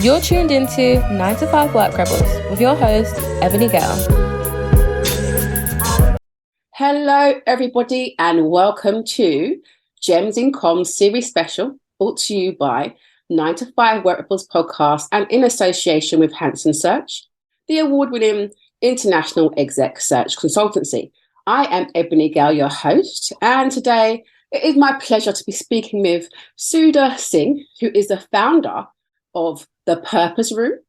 You're tuned into 9 to 5 Work Rebels with your host, Ebony Gale. Hello, everybody, and welcome to Gems in Comms Series Special, brought to you by 9 to 5 Work Rebels podcast and in association with Hanson Search, the award-winning international exec search consultancy. I am Ebony Gale, your host, and today it is my pleasure to be speaking with Sudha Singh, who is the founder of The Purpose Room.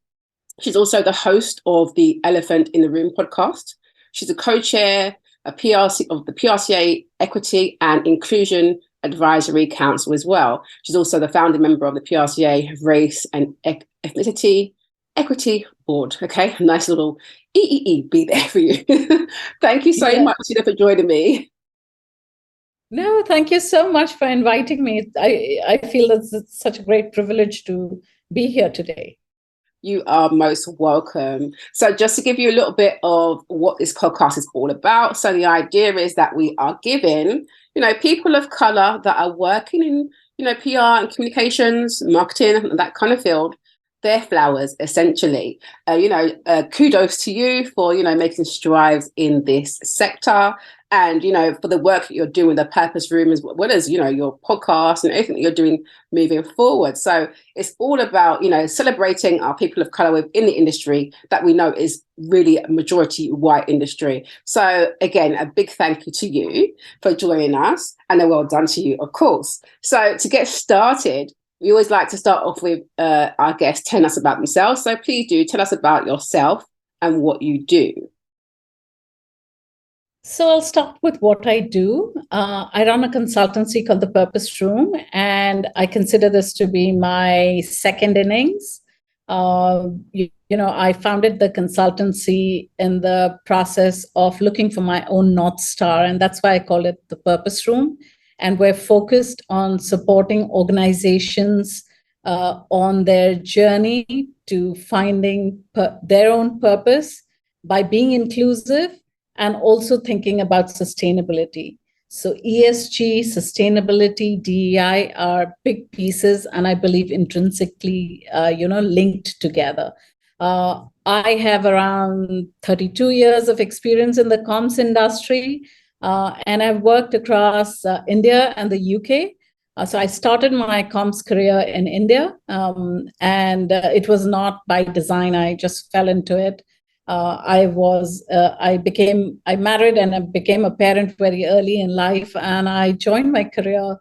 She's also the host of the Elephant in the Room podcast. She's a co-chair of the PRCA Equity and Inclusion Advisory Council as well. She's also the founding member of the PRCA Race and Ethnicity Equity Board. Okay, nice little EEE there for you. Thank you so much, Sudha, for joining me. No, thank you so much for inviting me. I feel that it's such a great privilege to be here today. You are most welcome. So just to give you a little bit of what this podcast is all about. So the idea is that we are giving, people of color that are working in, PR and communications, marketing, that kind of field, their flowers, essentially. Kudos to you for, making strides in this sector and, for the work that you're doing with the Purpose Room, as well as, your podcast and everything that you're doing moving forward. So it's all about, celebrating our people of color within the industry that we know is really a majority white industry. So again, a big thank you to you for joining us and a well done to you, of course. So to get started, we always like to start off with our guests telling us about themselves. So please do tell us about yourself and what you do. So I'll start with what I do. I run a consultancy called The Purpose Room, and I consider this to be my second innings. I founded the consultancy in the process of looking for my own North Star, and that's why I call it The Purpose Room. And we're focused on supporting organizations on their journey to finding their own purpose by being inclusive and also thinking about sustainability. So ESG, sustainability, DEI are big pieces, and I believe intrinsically, linked together. I have around 32 years of experience in the comms industry. And I've worked across India and the UK. So I started my comms career in India, and it was not by design. I just fell into it. I married and I became a parent very early in life, and I joined my career.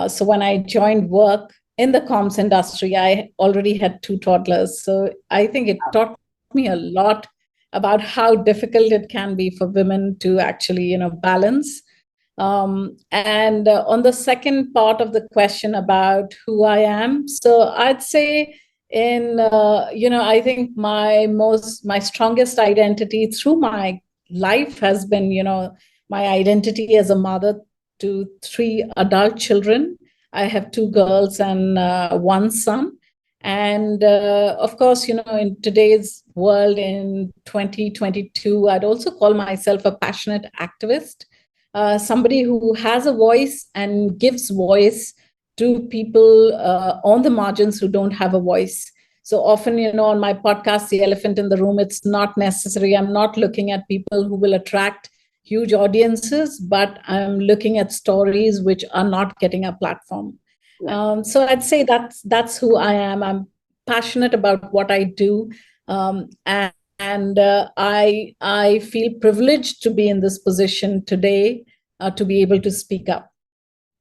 So when I joined work in the comms industry, I already had 2 toddlers. So I think it taught me a lot about how difficult it can be for women to actually, balance. And on the second part of the question about who I am, so I'd say I think my strongest identity through my life has been, my identity as a mother to 3 adult children. I have 2 girls and 1 son. And of course, in today's world in 2022, I'd also call myself a passionate activist, somebody who has a voice and gives voice to people on the margins who don't have a voice. So often, on my podcast, The Elephant in the Room, it's not necessary. I'm not looking at people who will attract huge audiences, but I'm looking at stories which are not getting a platform. So I'd say that's who I am. I'm passionate about what I do, and I feel privileged to be in this position today to be able to speak up.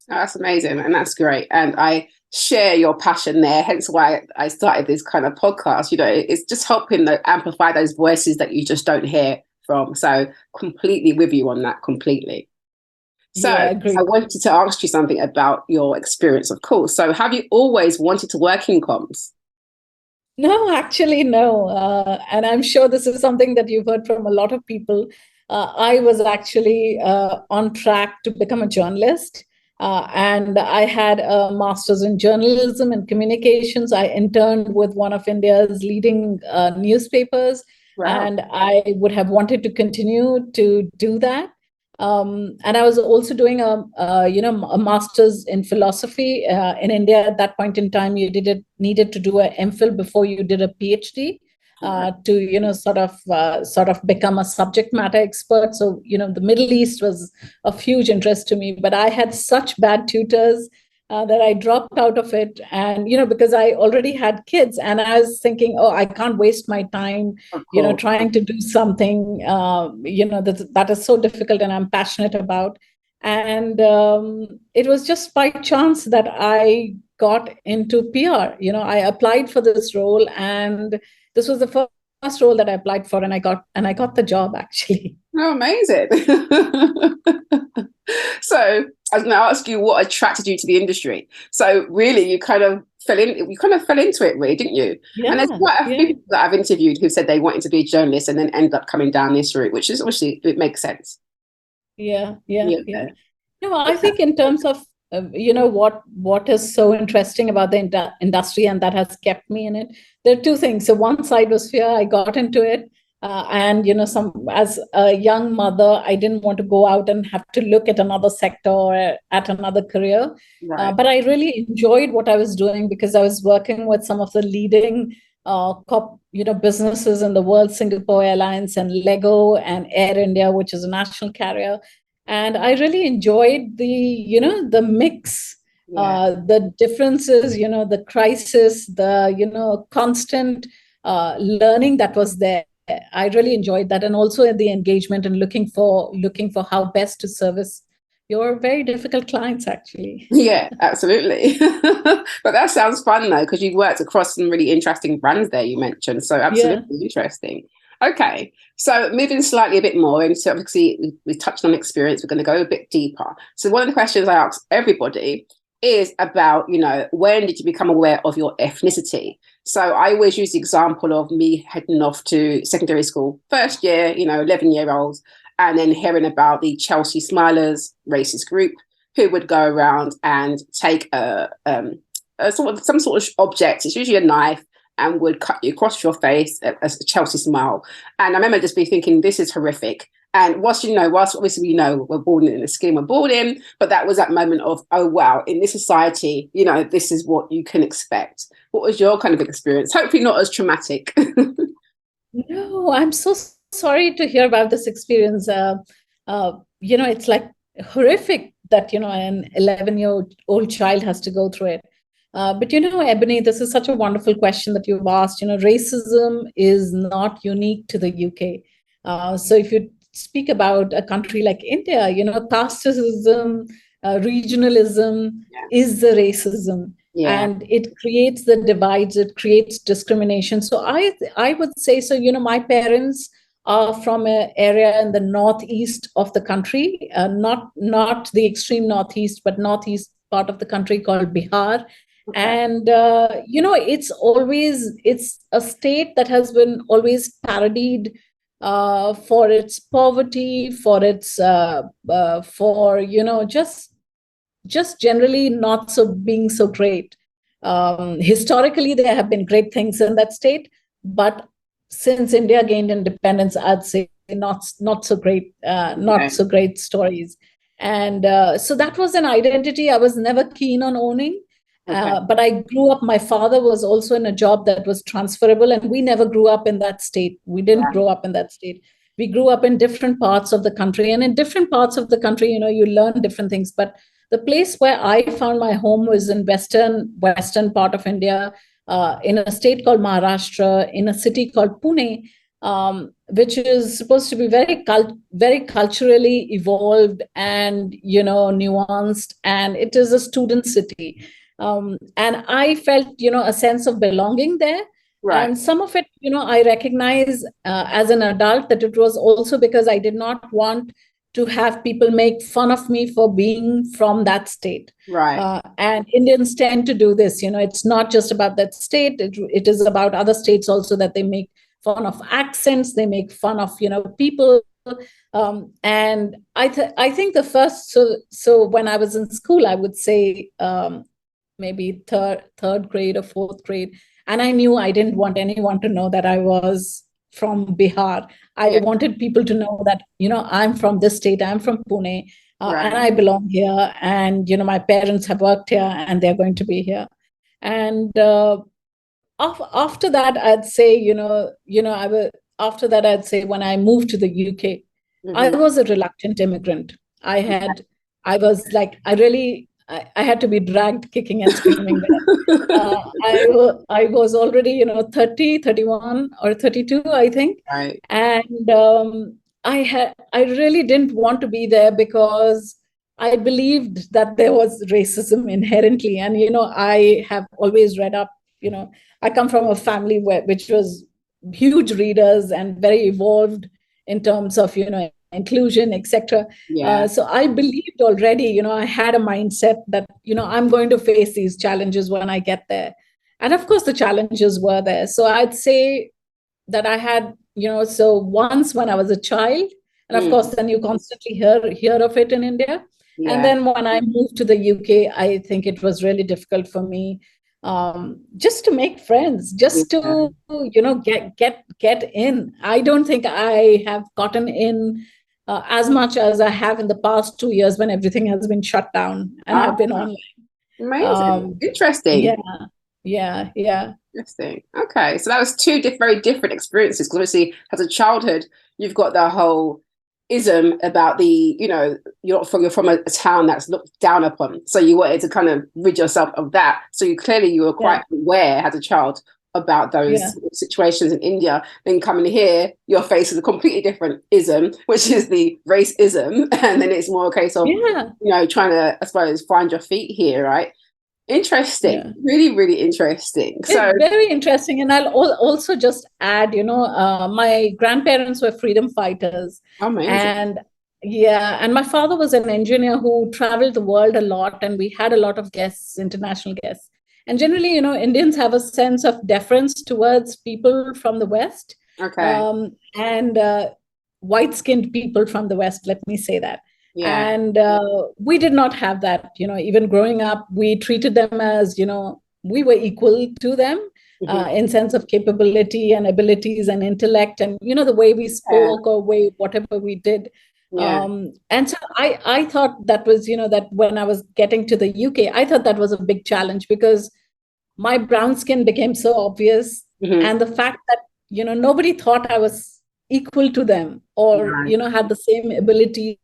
That's amazing, and that's great. And I share your passion there. Hence why I started this kind of podcast. It's just helping to amplify those voices that you just don't hear from. So completely with you on that. Completely. So I wanted to ask you something about your experience, of course. So have you always wanted to work in comms? No, actually, no. And I'm sure this is something that you've heard from a lot of people. I was actually on track to become a journalist. And I had a master's in journalism and communications. I interned with one of India's leading newspapers. Wow. And I would have wanted to continue to do that. And I was also doing a master's in philosophy in India. At that point in time, you needed to do an MPhil before you did a PhD to sort of become a subject matter expert. So the Middle East was of huge interest to me, but I had such bad tutors that I dropped out of it. And because I already had kids, and I was thinking, oh, I can't waste my time trying to do something that is so difficult and I'm passionate about. And it was just by chance that I got into PR. I applied for this role, and this was the first role that I applied for, and I got the job, actually. Oh, amazing. So I was going to ask you what attracted you to the industry. So really, you kind of fell into it, really, didn't you? Yeah, and there's quite a few people that I've interviewed who said they wanted to be a journalist and then end up coming down this route, which is obviously, it makes sense. Yeah. No, I think in terms of what is so interesting about the industry and that has kept me in it, there are two things. So one side was fear. I got into it. And as a young mother, I didn't want to go out and have to look at another sector or at another career. Right. But I really enjoyed what I was doing because I was working with some of the leading businesses in the world, Singapore Airlines and Lego and Air India, which is a national carrier. And I really enjoyed the mix, the differences, the crisis, the constant learning that was there. I really enjoyed that, and also the engagement and looking for how best to service your very difficult clients, actually. Yeah, absolutely. But that sounds fun though, because you've worked across some really interesting brands there you mentioned. So absolutely interesting. Okay, so moving slightly a bit more into, obviously we touched on experience, we're going to go a bit deeper. So one of the questions I ask everybody is about, when did you become aware of your ethnicity? So I always use the example of me heading off to secondary school, first year, 11-year-olds, and then hearing about the Chelsea Smilers racist group who would go around and take some sort of object, it's usually a knife, and would cut you across your face as a Chelsea smile. And I remember just be thinking, this is horrific. And whilst obviously we know we're born in the skin we're born in, but that was that moment of, oh, wow, in this society, this is what you can expect. What was your kind of experience? Hopefully not as traumatic. No, I'm so sorry to hear about this experience. It's like horrific that, an 11-year-old child has to go through it. But Ebony, this is such a wonderful question that you've asked. Racism is not unique to the UK. So if you speak about a country like India, casteism, regionalism is the racism. Yeah. And it creates the divides, it creates discrimination. So I would say, so, my parents are from an area in the northeast of the country, not the extreme northeast, but northeast part of the country called Bihar. Okay. And, it's a state that has been always parodied for its poverty, for its, just generally not being so great. Historically, there have been great things in that state, but since India gained independence, I'd say not so great, so great stories. And so that was an identity I was never keen on owning. But I grew up, my father was also in a job that was transferable, and we never grew up in that state. We didn't grow up in that state. We grew up in different parts of the country, and in different parts of the country, you learn different things. But the place where I found my home was in western part of India, in a state called Maharashtra, in a city called Pune, which is supposed to be very culturally evolved and nuanced, and it is a student city. And I felt a sense of belonging there. Right. And some of it, I recognize as an adult that it was also because I did not want to have people make fun of me for being from that state. Right. And Indians tend to do this. It's not just about that state. It is about other states also, that they make fun of accents. They make fun of, people. And I think the first, so when I was in school, I would say maybe third grade or fourth grade. And I knew I didn't want anyone to know that I was from Bihar. I wanted people to know that, I'm from this state, I'm from Pune, and I belong here. And, my parents have worked here and they're going to be here. And after that, I'd say, after that, I'd say when I moved to the UK, I was a reluctant immigrant. I was like, I had to be dragged kicking and screaming there. I was already, 30, 31 or 32, I think. Right. And I really didn't want to be there because I believed that there was racism inherently. And, I have always read up, I come from a family which was huge readers and very evolved in terms of, inclusion, etc. So I believed already, I had a mindset that, I'm going to face these challenges when I get there. And of course, the challenges were there. So I'd say that I had, so once when I was a child, and of course, then you constantly hear of it in India. Yeah. And then when I moved to the UK, I think it was really difficult for me just to make friends, just to, get in. I don't think I have gotten in as much as I have in the past 2 years when everything has been shut down and I've been online. Amazing. Interesting. Yeah. Interesting. Okay. So that was two very different experiences, because obviously as a childhood, you've got the whole ism about the, you're from a town that's looked down upon. So you wanted to kind of rid yourself of that. So you were quite aware as a child about those situations in India. Then coming here, you're faced with a completely different ism, which is the racism. And then it's more a case of, trying to, I suppose, find your feet here, right? Interesting. Yeah. Really, really interesting. So very interesting. And I'll also just add, my grandparents were freedom fighters. Amazing. And my father was an engineer who traveled the world a lot, and we had a lot of guests, international guests. And generally, Indians have a sense of deference towards people from the West. Okay. And white-skinned people from the West, let me say that. Yeah. And we did not have that, even growing up, we treated them as, we were equal to them in sense of capability and abilities and intellect and, the way we spoke or whatever we did. Yeah. And so I thought that was, that when I was getting to the UK, I thought that was a big challenge because my brown skin became so obvious. And the fact that, nobody thought I was equal to them or, had the same abilities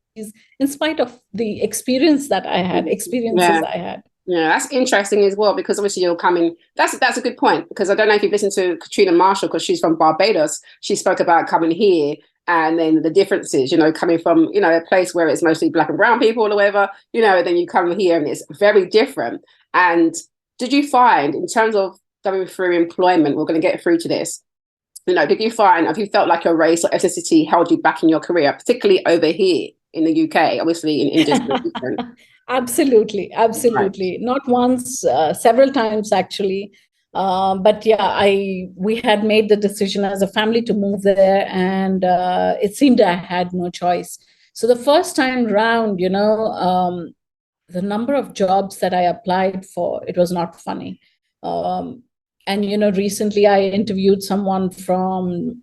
in spite of the experiences I had. Yeah, that's interesting as well, because obviously you're coming, that's a good point, because I don't know if you've listened to Katrina Marshall, because she's from Barbados. She spoke about coming here and then the differences, coming from, a place where it's mostly black and brown people or whatever, then you come here and it's very different. And did you find, in terms of going through employment, we're going to get through to this, have you felt like your race or ethnicity held you back in your career, particularly over here in the UK, obviously in India? Absolutely. Right. Not once, several times actually. But yeah, we had made the decision as a family to move there, and it seemed I had no choice. So the first time round, the number of jobs that I applied for, it was not funny. And recently I interviewed someone from,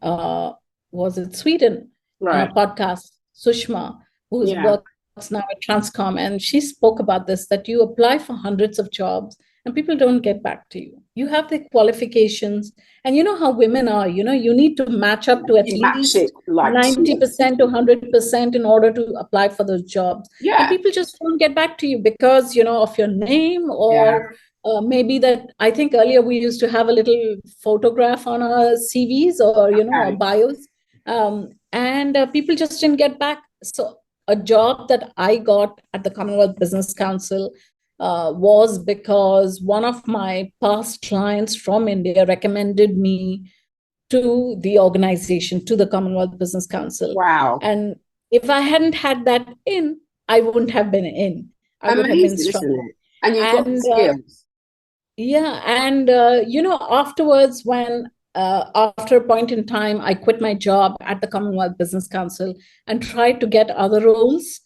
was it Sweden? Right. On a podcast, Sushma, who's works now at Transcom, and she spoke about this, that you apply for hundreds of jobs and people don't get back to you. You have the qualifications, and you know how women are, you need to match up to at least 90% to 100% in order to apply for those jobs. Yeah. And people just don't get back to you because, of your name or maybe that, I think earlier we used to have a little photograph on our CVs or, our bios, and people just didn't get back. So a job that I got at the Commonwealth Business Council was because one of my past clients from India recommended me to the organization, to the Commonwealth Business Council. Wow. And if I hadn't had that in, I wouldn't have been in. I would have been strong. And you got the skills. And afterwards, when after a point in time, I quit my job at the Commonwealth Business Council and tried to get other roles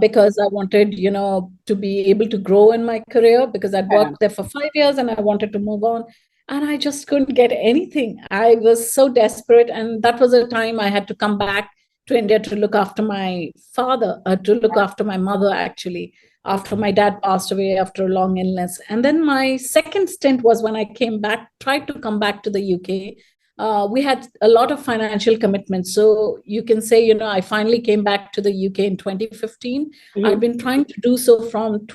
because I wanted, to be able to grow in my career, because I'd worked there for 5 years and I wanted to move on. and I just couldn't get anything. I was so desperate. And that was a time I had to come back to India to look after my father, to look after my mother, actually, after my dad passed away after a long illness. And then my second stint was when I came back, tried to come back to the UK. We had a lot of financial commitments. So you can say, I finally came back to the UK in 2015. Mhm. I've been trying to do so from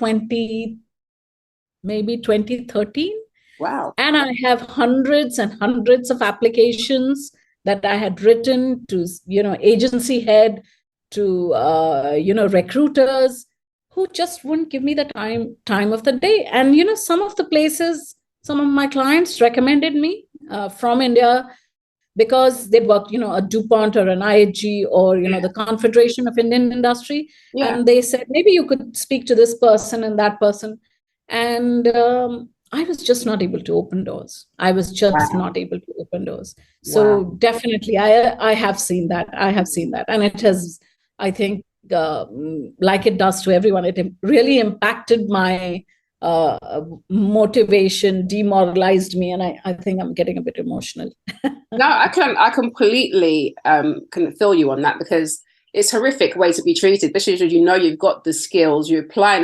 maybe 2013. Wow. And I have hundreds and hundreds of applications that I had written to, agency head, to, recruiters who just wouldn't give me the time of the day. And, some of the places, some of my clients recommended me from India because they'd worked, a DuPont or an IHG or, the Confederation of Indian Industry. Yeah. And they said, maybe you could speak to this person and that person. And I was just not able to open doors. I was just not able to open doors. So definitely, I have seen that. I have seen that. And it has, I think, like it does to everyone, it really impacted my motivation, demoralized me. And I think I'm getting a bit emotional. No, I completely can feel you on that, because it's a horrific way to be treated, especially as you've got the skills, you apply,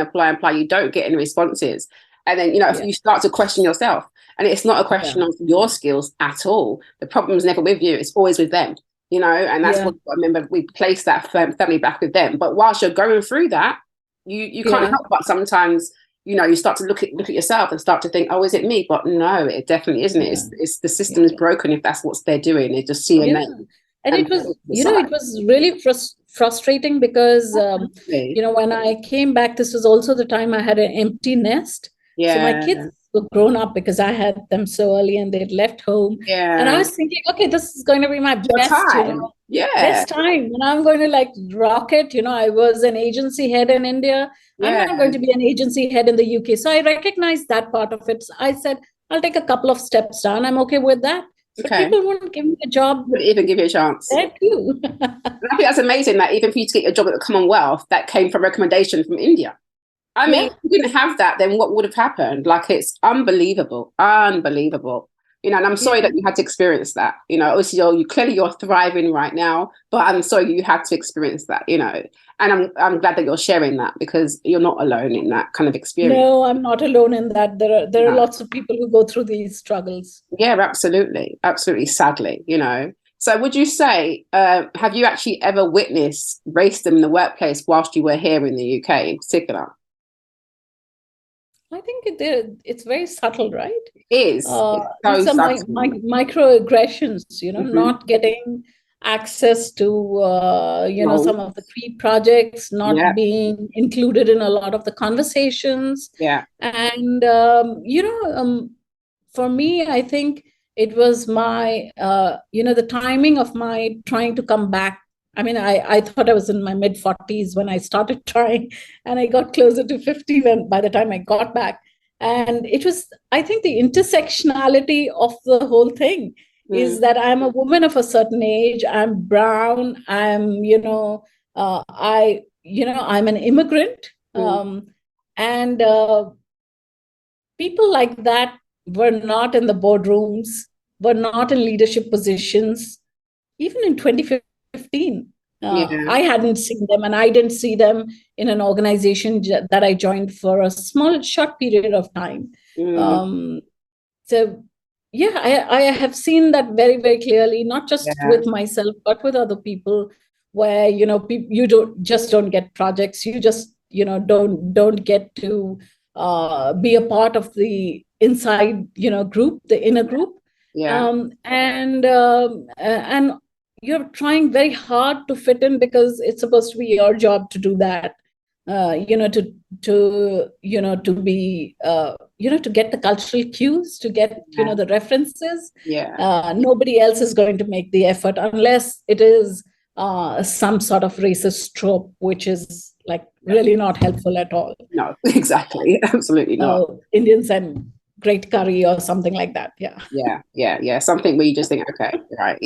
you don't get any responses. And then, if you start to question yourself, and it's not a question of your skills at all. The problem's never with you. It's always with them, and that's what I remember. We place that family back with them. But whilst you're going through that, you can't help but sometimes, you start to look at yourself and start to think, oh, is it me? But no, it definitely isn't. It's the system is broken if that's what they're doing. They just see a name. And it was, it was really frustrating because, when I came back, this was also the time I had an empty nest. Yeah. So my kids were grown up because I had them so early and they'd left home. Yeah. And I was thinking, okay, this is going to be my best time. Best time. And I'm going to rock it. I was an agency head in India. I'm not going to be an agency head in the UK. So I recognized that part of it. I said, I'll take a couple of steps down. I'm okay with that. So people wouldn't give me a job. Wouldn't even give you a chance. Thank you. And I think that's amazing that even for you to get a job at the Commonwealth, that came from recommendation from India. I mean, if you didn't have that, then what would have happened? It's unbelievable. Unbelievable. And I'm sorry that you had to experience that. Obviously you're thriving right now, but I'm sorry you had to experience that, and I'm glad that you're sharing that, because you're not alone in that kind of experience. No, I'm not alone in that. There are lots of people who go through these struggles. Yeah, absolutely. Absolutely. Sadly, So would you say, have you actually ever witnessed racism in the workplace whilst you were here in the UK in particular? I think it's very subtle, right? It is. It's microaggressions, not getting access to, some of the key projects, not being included in a lot of the conversations. Yeah. And, for me, I think it was my, the timing of my trying to come back. I mean, I thought I was in my mid-40s when I started trying, and I got closer to 50 by the time I got back. And it was, I think, the intersectionality of the whole thing is that I'm a woman of a certain age. I'm brown. I'm, I'm an immigrant. And people like that were not in the boardrooms, were not in leadership positions, even in 2015. I hadn't seen them, and I didn't see them in an organization that I joined for a short period of time. I have seen that very, very clearly, not just with myself, but with other people, where, you don't get projects. You just, don't get to be a part of the inside, group, the inner group. And you're trying very hard to fit in because it's supposed to be your job to do that, to be, to get the cultural cues, to get, the references. Nobody else is going to make the effort unless it is some sort of racist trope, which is really not helpful at all. No, exactly. Absolutely not. Indians and great curry or something like that. Yeah. Something where you just think, okay, right,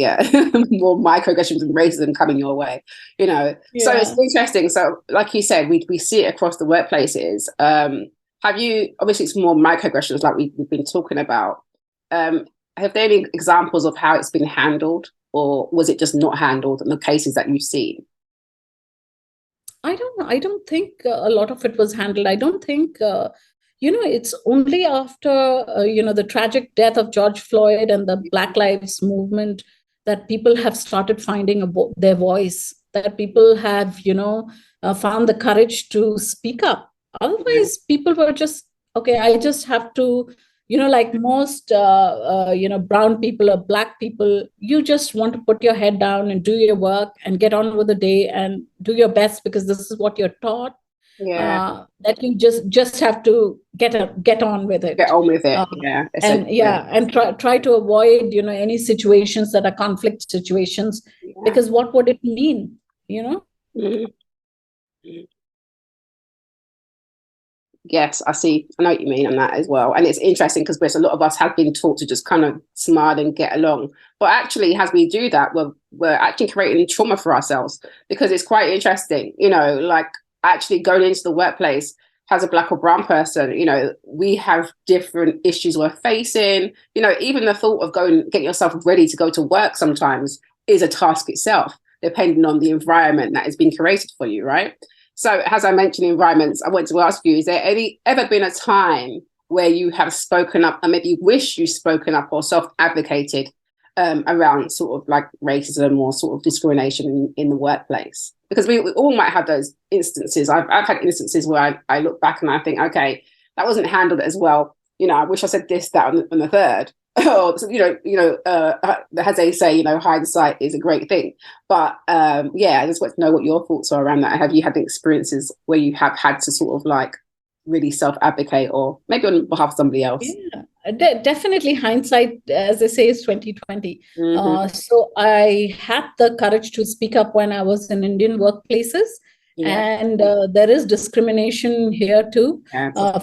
more microaggressions and racism coming your way, So it's interesting. So like you said, we see it across the workplaces. Have you, obviously it's more microaggressions like we've been talking about. have there any examples of how it's been handled, or was it just not handled in the cases that you've seen? I don't think a lot of it was handled. I don't think, it's only after, the tragic death of George Floyd and the Black Lives Movement that people have started finding their voice, that people have, found the courage to speak up. Otherwise, people were just, okay, I just have to, like most, brown people or Black people, you just want to put your head down and do your work and get on with the day and do your best because this is what you're taught. That you just have to get on with it. Get on with it, and try to avoid, any situations that are conflict situations, because what would it mean, Mm-hmm. Yes, I see. I know what you mean on that as well. And it's interesting because a lot of us have been taught to just kind of smile and get along. But actually, as we do that, we're actually creating trauma for ourselves, because it's quite interesting, like actually going into the workplace as a Black or brown person, we have different issues we're facing. Even the thought of getting yourself ready to go to work sometimes is a task itself, depending on the environment that has been created for you, right? So as I mentioned environments, I want to ask you, is there ever been a time where you have spoken up and maybe you wish you spoken up or self-advocated around sort of like racism or sort of discrimination in the workplace? Because we all might have those instances. I've had instances where I look back and I think, okay, that wasn't handled as well. I wish I said this, that, and the third. Or, as they say, hindsight is a great thing. But I just want to know what your thoughts are around that. Have you had experiences where you have had to sort of like really self-advocate, or maybe on behalf of somebody else? Yeah, definitely hindsight, as they say, is 2020. So I had the courage to speak up when I was in Indian workplaces. And there is discrimination here too,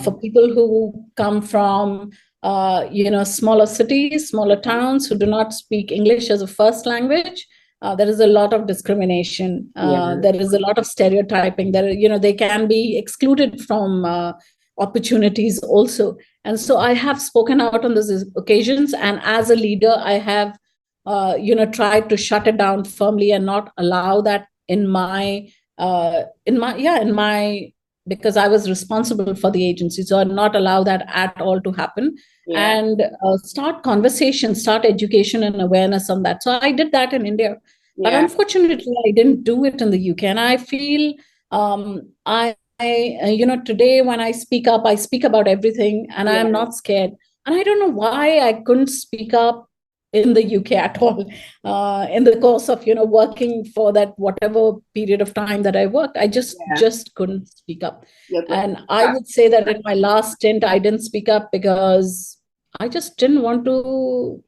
for people who come from smaller cities, smaller towns, who do not speak English as a first language. There is a lot of discrimination. There is a lot of stereotyping. They can be excluded from opportunities also. And so I have spoken out on those occasions. And as a leader, I have, tried to shut it down firmly and not allow that because I was responsible for the agency. So I'd not allow that at all to happen. And start conversations, start education and awareness on that. So I did that in India. But unfortunately, I didn't do it in the UK. And I feel today when I speak up, I speak about everything and I'm not scared. And I don't know why I couldn't speak up in the UK at all in the course of, working for that whatever period of time that I worked. I just couldn't speak up. And I would say that in my last stint, I didn't speak up because I just didn't want to,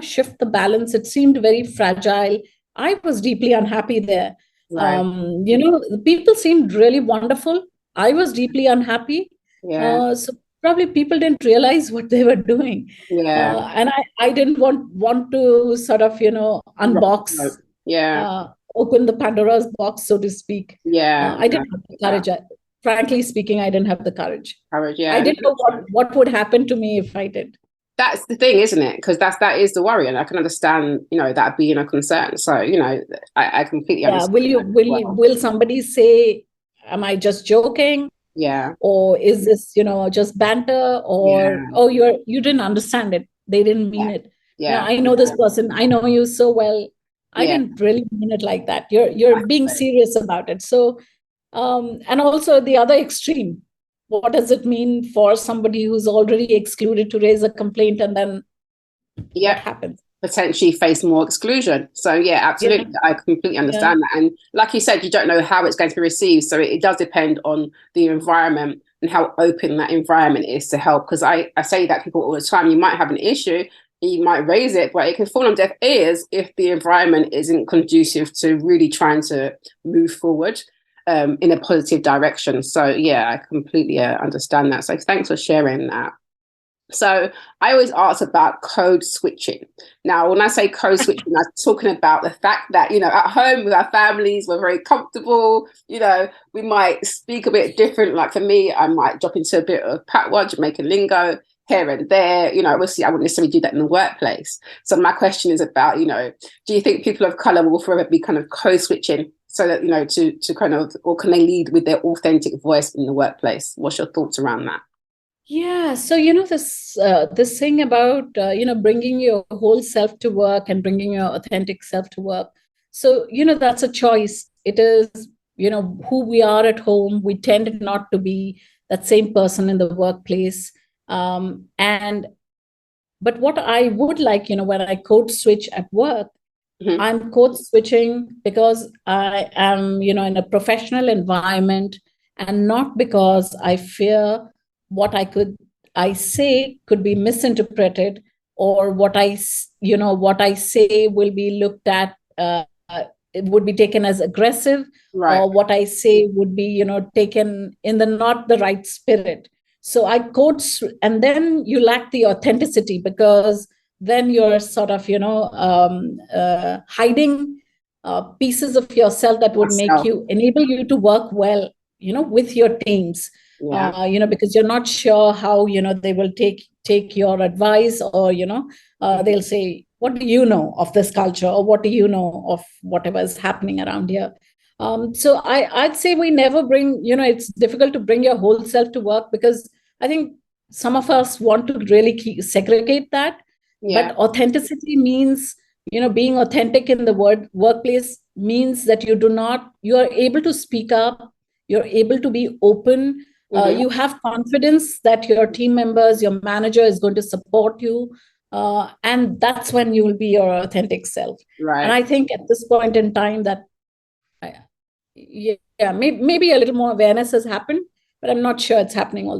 shift the balance. It seemed very fragile. I was deeply unhappy there. The people seemed really wonderful. I was deeply unhappy. So probably people didn't realize what they were doing. And I didn't want to sort of, unbox, open the Pandora's box, so to speak. I didn't have the courage. Frankly speaking, I didn't have the courage. I didn't know what would happen to me if I did. That's the thing, isn't it? Because that is the worry, and I can understand, that being a concern. So, I completely understand. Will somebody say, am I just joking? Or is this, just banter? Or you didn't understand it. They didn't mean it. I know this person. I know you so well. I didn't really mean it like that. You're being serious about it. So, and also the other extreme. What does it mean for somebody who's already excluded to raise a complaint, and then what happens? Potentially face more exclusion. So absolutely. I completely understand that. And like you said, you don't know how it's going to be received. So it does depend on the environment and how open that environment is to help. Because I say that to people all the time, you might have an issue, you might raise it, but it can fall on deaf ears if the environment isn't conducive to really trying to move forward in a positive direction. So I completely understand that. So thanks for sharing that. So I always ask about code switching. Now, when I say code switching, I'm talking about the fact that, at home with our families, we're very comfortable. We might speak a bit different. Like for me, I might drop into a bit of patois, Jamaican lingo. here and there. Obviously I wouldn't necessarily do that in the workplace. So my question is about, do you think people of color will forever be kind of code switching so that, to kind of, or can they lead with their authentic voice in the workplace? What's your thoughts around that? Yeah, so this thing about bringing your whole self to work and bringing your authentic self to work. So that's a choice. It is who we are at home. We tend not to be that same person in the workplace. But what I would like, when I code switch at work, mm-hmm. I'm code switching because I am in a professional environment, and not because I fear what I say could be misinterpreted, or what I say will be looked at, it would be taken as aggressive, right. Or what I say would be taken in the not the right spirit. So I code, and then you lack the authenticity, because then you're sort of hiding pieces of yourself that would enable you to work well with your teams. Yeah. Because you're not sure how they will take your advice, or they'll say, what do you know of this culture, or what do you know of whatever is happening around here? So I'd say we never bring, it's difficult to bring your whole self to work, because I think some of us want to really segregate that. Yeah. But authenticity means, being authentic in the workplace means that you are able to speak up, you're able to be open. Mm-hmm. You have confidence that your team members, your manager is going to support you. And that's when you will be your authentic self. Right. And I think at this point in time that, maybe a little more awareness has happened, but I'm not sure it's happening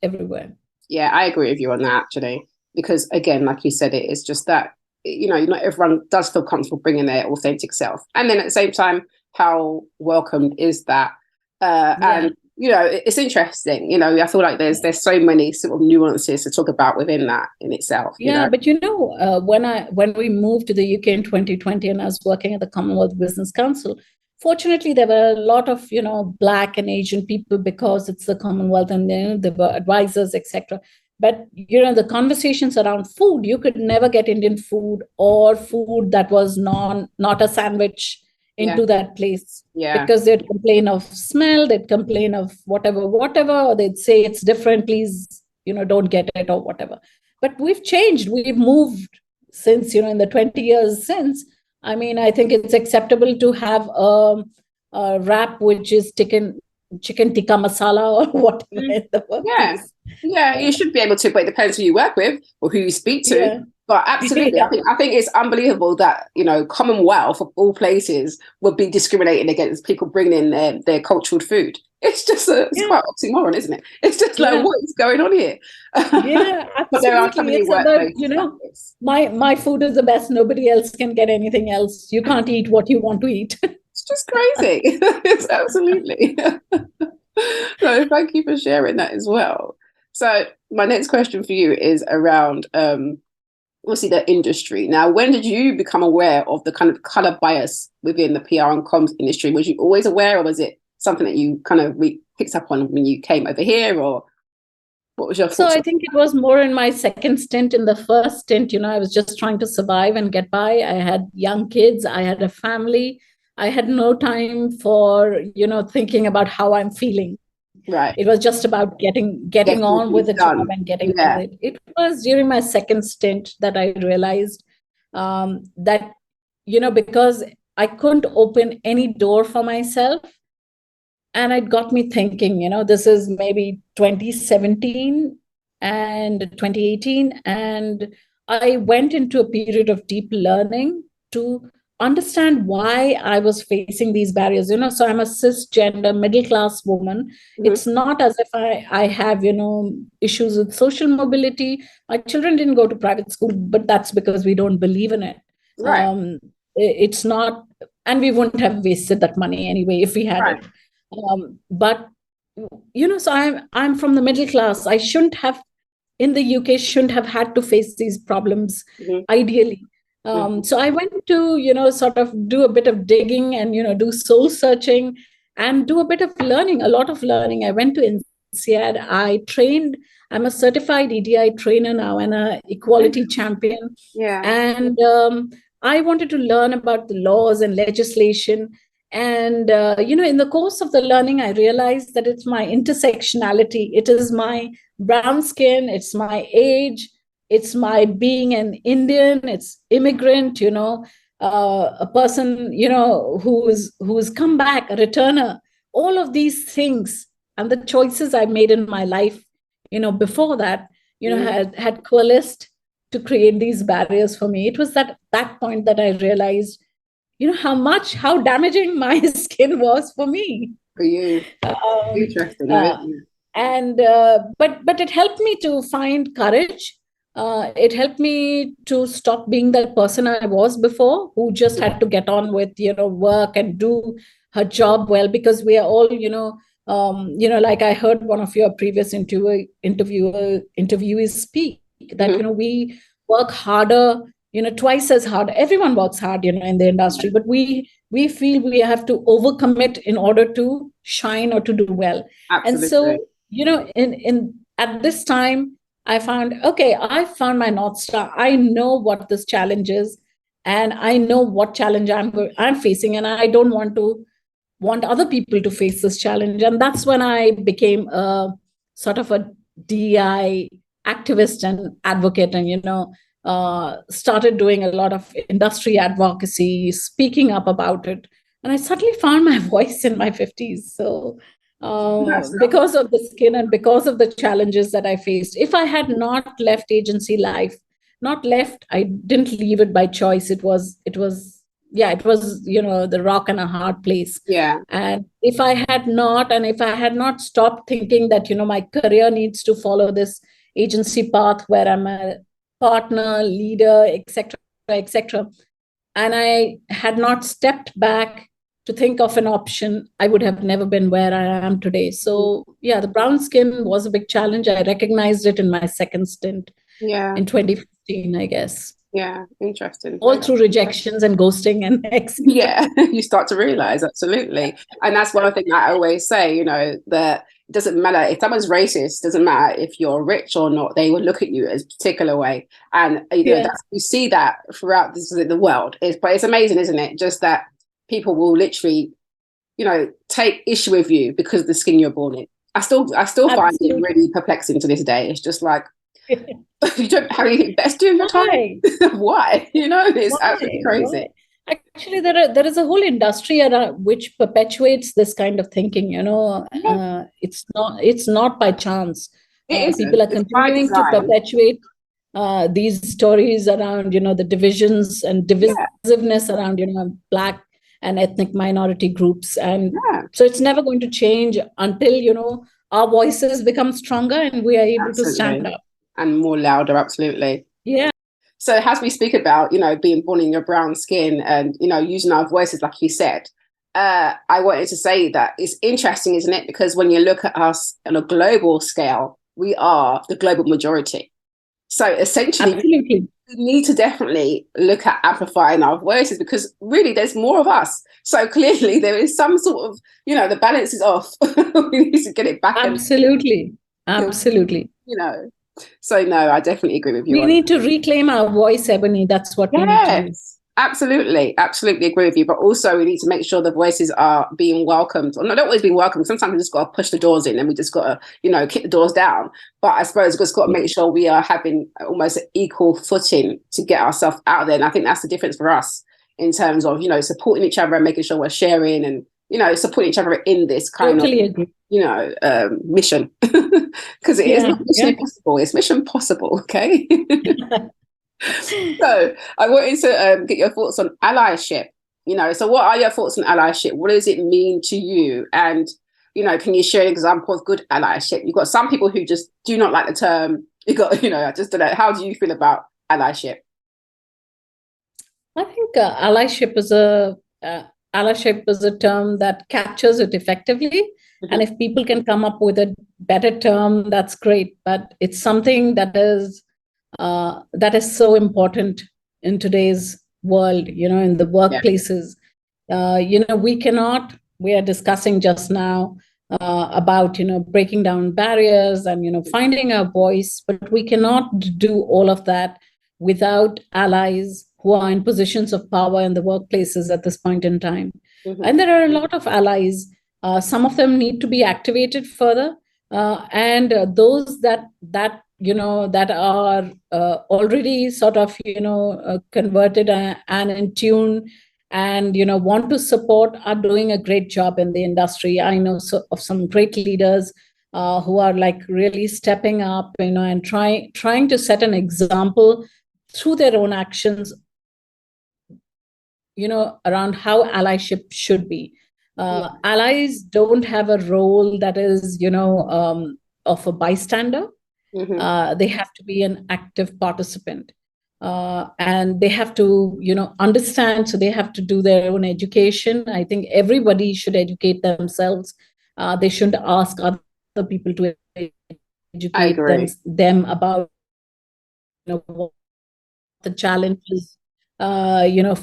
everywhere. Yeah, I agree with you on that, actually. Because again, like you said, it is just that, not everyone does feel comfortable bringing their authentic self. And then at the same time, how welcomed is that? And it's interesting. I feel like there's so many sort of nuances to talk about within that in itself. But when we moved to the UK in 2020, and I was working at the Commonwealth Business Council, fortunately there were a lot of Black and Asian people, because it's the Commonwealth, and there were advisors, etc. But the conversations around food, you could never get Indian food or food that was not a sandwich into that place, because they'd complain of smell, they'd complain of whatever, or they'd say it's different, please, don't get it, or whatever. But we've changed, we've moved since, in the 20 years since. I mean, I think it's acceptable to have a wrap which is chicken tikka masala or whatever. Yeah, you should be able to, but it depends who you work with or who you speak to. Yeah. But absolutely, I think it's unbelievable that Commonwealth of all places would be discriminating against people bringing in their cultural food. It's just it's quite oxymoron, isn't it? It's just like, what is going on here? Yeah, absolutely. But there are it's about, my food is the best. Nobody else can get anything else. You can't eat what you want to eat. It's just crazy. It's absolutely. So thank you for sharing that as well. So my next question for you is around obviously the industry. Now, when did you become aware of the kind of color bias within the PR and comms industry? Was you always aware, or was it something that you kind of picked up on when you came over here, or what was your thoughts? So I think it was more in my second stint. In the first stint, I was just trying to survive and get by. I had young kids, I had a family. I had no time for, thinking about how I'm feeling. Right. It was just about getting on with the job and getting with it. It was during my second stint that I realized that, because I couldn't open any door for myself. And it got me thinking, this is maybe 2017 and 2018. And I went into a period of deep learning to understand why I was facing these barriers. So I'm a cisgender middle-class woman. Mm-hmm. It's not as if I have, issues with social mobility. My children didn't go to private school, but that's because we don't believe in it. Right. It's not, and we wouldn't have wasted that money anyway if we had it. But, so I'm from the middle class. I shouldn't have, in the UK, shouldn't have had to face these problems, ideally. So I went to, sort of do a bit of digging and, do soul searching and do a bit of learning, a lot of learning. I went to INSEAD. I'm a certified EDI trainer now and an equality champion. Yeah. And I wanted to learn about the laws and legislation. And, in the course of the learning, I realized that it's my intersectionality. It is my brown skin, it's my age, it's my being an Indian, it's immigrant, a person, who's come back, a returner, all of these things and the choices I made in my life, before that, had coalesced to create these barriers for me. It was that point that I realized, how damaging my skin was for me. For you. Interesting. But it helped me to find courage. It helped me to stop being that person I was before, who just had to get on with, work and do her job well, because we are all, like I heard one of your previous interviewees speak, that, we work harder, twice as hard. Everyone works hard, in the industry, but we feel we have to overcommit in order to shine or to do well. Absolutely. And so, in at this time, I found my North Star. I know what this challenge is, and I know what challenge I'm facing, and I don't want other people to face this challenge. And that's when I became a sort of a DEI activist and advocate, and started doing a lot of industry advocacy, speaking up about it. And I suddenly found my voice in my 50s. So because of the skin and because of the challenges that I faced, if I had not left agency life, I didn't leave it by choice. It was the rock and a hard place. Yeah. And if I had not stopped thinking that, my career needs to follow this agency path where I'm a partner, leader, etc., and I had not stepped back to think of an option, I would have never been where I am today. So the brown skin was a big challenge. I recognized it in my second stint in 2015, I guess. Yeah, interesting. All through rejections and ghosting and exit. Yeah, you start to realize, absolutely. And that's one thing I always say, that it doesn't matter if someone's racist, doesn't matter if you're rich or not, they will look at you as a particular way. And you see that throughout the world. But it's amazing, isn't it? Just that people will literally, take issue with you because of the skin you're born in. I still find it really perplexing to this day. It's just like, you don't have anything better to do in your time. Why? It's absolutely crazy. Actually, there is a whole industry which perpetuates this kind of thinking. It's not by chance. People are continuing to perpetuate these stories around the divisions and divisiveness around Black and ethnic minority groups, and so it's never going to change until our voices become stronger and we are able to stand up. And more louder, absolutely. Yeah. So as we speak about, being born in your brown skin and, using our voices, like you said, I wanted to say that it's interesting, isn't it? Because when you look at us on a global scale, we are the global majority. So essentially, absolutely, we need to definitely look at amplifying our voices, because really there's more of us. So clearly there is some sort of, the balance is off. We need to get it back. Absolutely. So no, I definitely agree with you. We need to reclaim our voice, Ebony. That's what we need to do. Absolutely agree with you. But also we need to make sure the voices are being welcomed. Or not always being welcomed. Sometimes we just got to push the doors in and we just got to, kick the doors down. But I suppose we just got to make sure we are having almost an equal footing to get ourselves out there. And I think that's the difference for us in terms of, supporting each other and making sure we're sharing and, supporting each other in this kind of, mission. Because it is not mission impossible, it's mission possible, okay? So I wanted to get your thoughts on allyship. So what are your thoughts on allyship? What does it mean to you? And, can you share an example of good allyship? You've got some people who just do not like the term. You got, I just don't know. How do you feel about allyship? I think allyship is a term that captures it effectively. Mm-hmm. And if people can come up with a better term, that's great. But it's something that is so important in today's world, in the workplaces. We are discussing just now about, breaking down barriers and, finding our voice. But we cannot do all of that without allies who are in positions of power in the workplaces at this point in time. Mm-hmm. And there are a lot of allies. Some of them need to be activated further. And those that are already sort of, converted and in tune and, want to support are doing a great job in the industry. I know of some great leaders who are like really stepping up, and trying to set an example through their own actions, around how allyship should be. Allies don't have a role that is, of a bystander. Mm-hmm. They have to be an active participant. And they have to, understand. So they have to do their own education. I think everybody should educate themselves. They shouldn't ask other people to educate them about, what the challenges,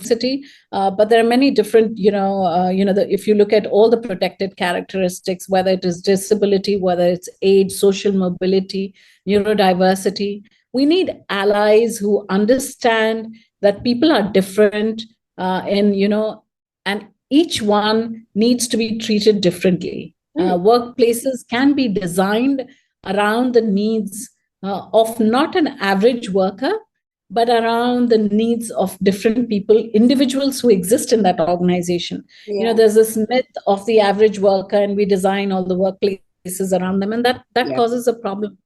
city. But there are many different, if you look at all the protected characteristics, whether it is disability, whether it's age, social mobility, neurodiversity, we need allies who understand that people are different, and each one needs to be treated differently. Workplaces can be designed around the needs of not an average worker, but around the needs of different people, individuals who exist in that organization. Yeah. There's this myth of the average worker, and we design all the workplaces around them, and that causes a problem.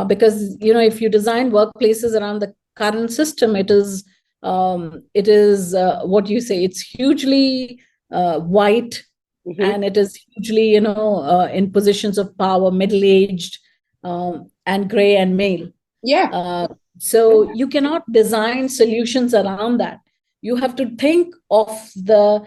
Because, if you design workplaces around the current system, it is what you say, it's hugely white, mm-hmm. and it is hugely, in positions of power, middle-aged, and gray and male. Yeah. So you cannot design solutions around that. You have to think of the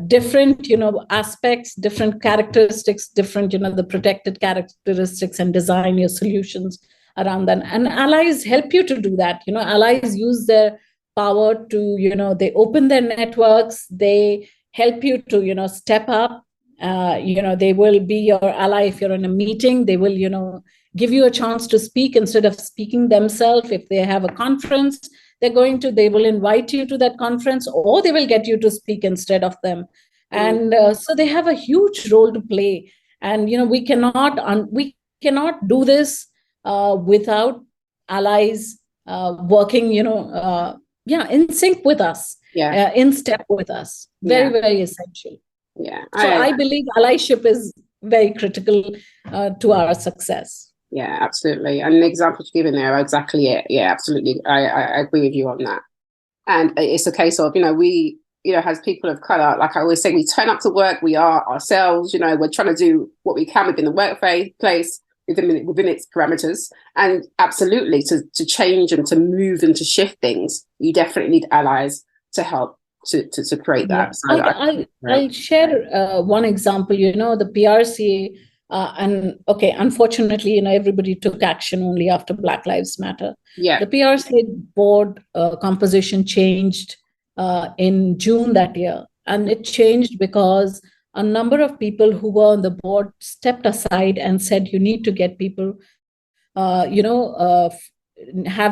different, aspects, different characteristics, different, the protected characteristics, and design your solutions around that. And allies help you to do that. Allies use their power to, they open their networks, they help you to, step up. They will be your ally if you're in a meeting. They will, give you a chance to speak instead of speaking themselves. If they have a conference, they will invite you to that conference, or they will get you to speak instead of them. And so they have a huge role to play. And, we cannot do this without allies working, in sync with us, in step with us. Very, very essential. Yeah. So I believe allyship is very critical to our success. Yeah, absolutely. And the examples you've given there are exactly it. Yeah, absolutely. I agree with you on that. And it's a case of, we, as people of colour, like I always say, we turn up to work, we are ourselves, we're trying to do what we can within the workplace, within its parameters. And absolutely, to change and to move and to shift things, you definitely need allies to help to create that. Yeah. So I'll share one example, the PRCA. And okay, unfortunately, everybody took action only after Black Lives Matter. Yeah. The PRCA board composition changed in June that year. And it changed because a number of people who were on the board stepped aside and said, you need to get people, have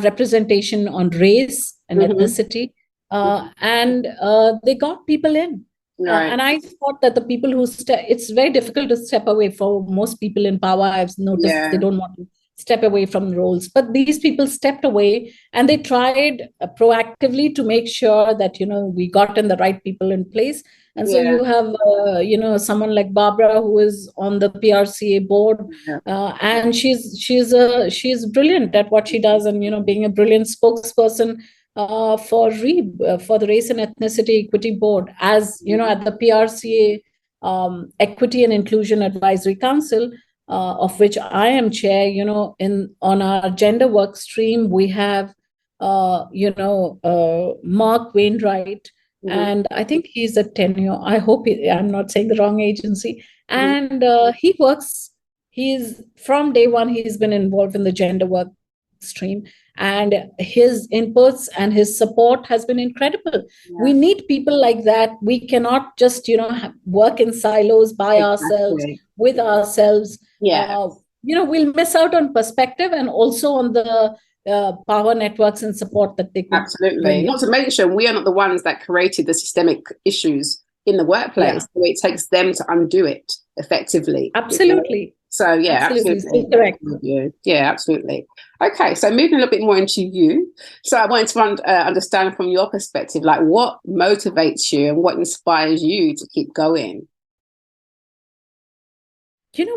representation on race and mm-hmm. ethnicity. And they got people in. Right. And I thought that the people who it's very difficult to step away for most people in power. I've noticed they don't want to step away from roles, but these people stepped away and they tried proactively to make sure that, we got in the right people in place. And so you have, someone like Barbara, who is on the PRCA board, and she's brilliant at what she does, and, being a brilliant spokesperson for REEB, for the Race and Ethnicity Equity Board, as at the PRCA Equity and Inclusion Advisory Council, of which I am chair. On our gender work stream, we have Mark Wainwright, and I think he's a tenure. I hope I'm not saying the wrong agency. And he works. He's from day one. He's been involved in the gender work stream. And his inputs and his support has been incredible. Yeah. We need people like that. We cannot just, work in silos by ourselves. with ourselves, Yeah. We'll miss out on perspective and also on the power networks and support that they could Absolutely. bring. Not to mention, we are not the ones that created the systemic issues in the workplace. So it takes them to undo it effectively. Absolutely. So absolutely. Correct. Yeah, absolutely. Okay, so moving a little bit more into you. So I wanted to understand from your perspective, like what motivates you and what inspires you to keep going?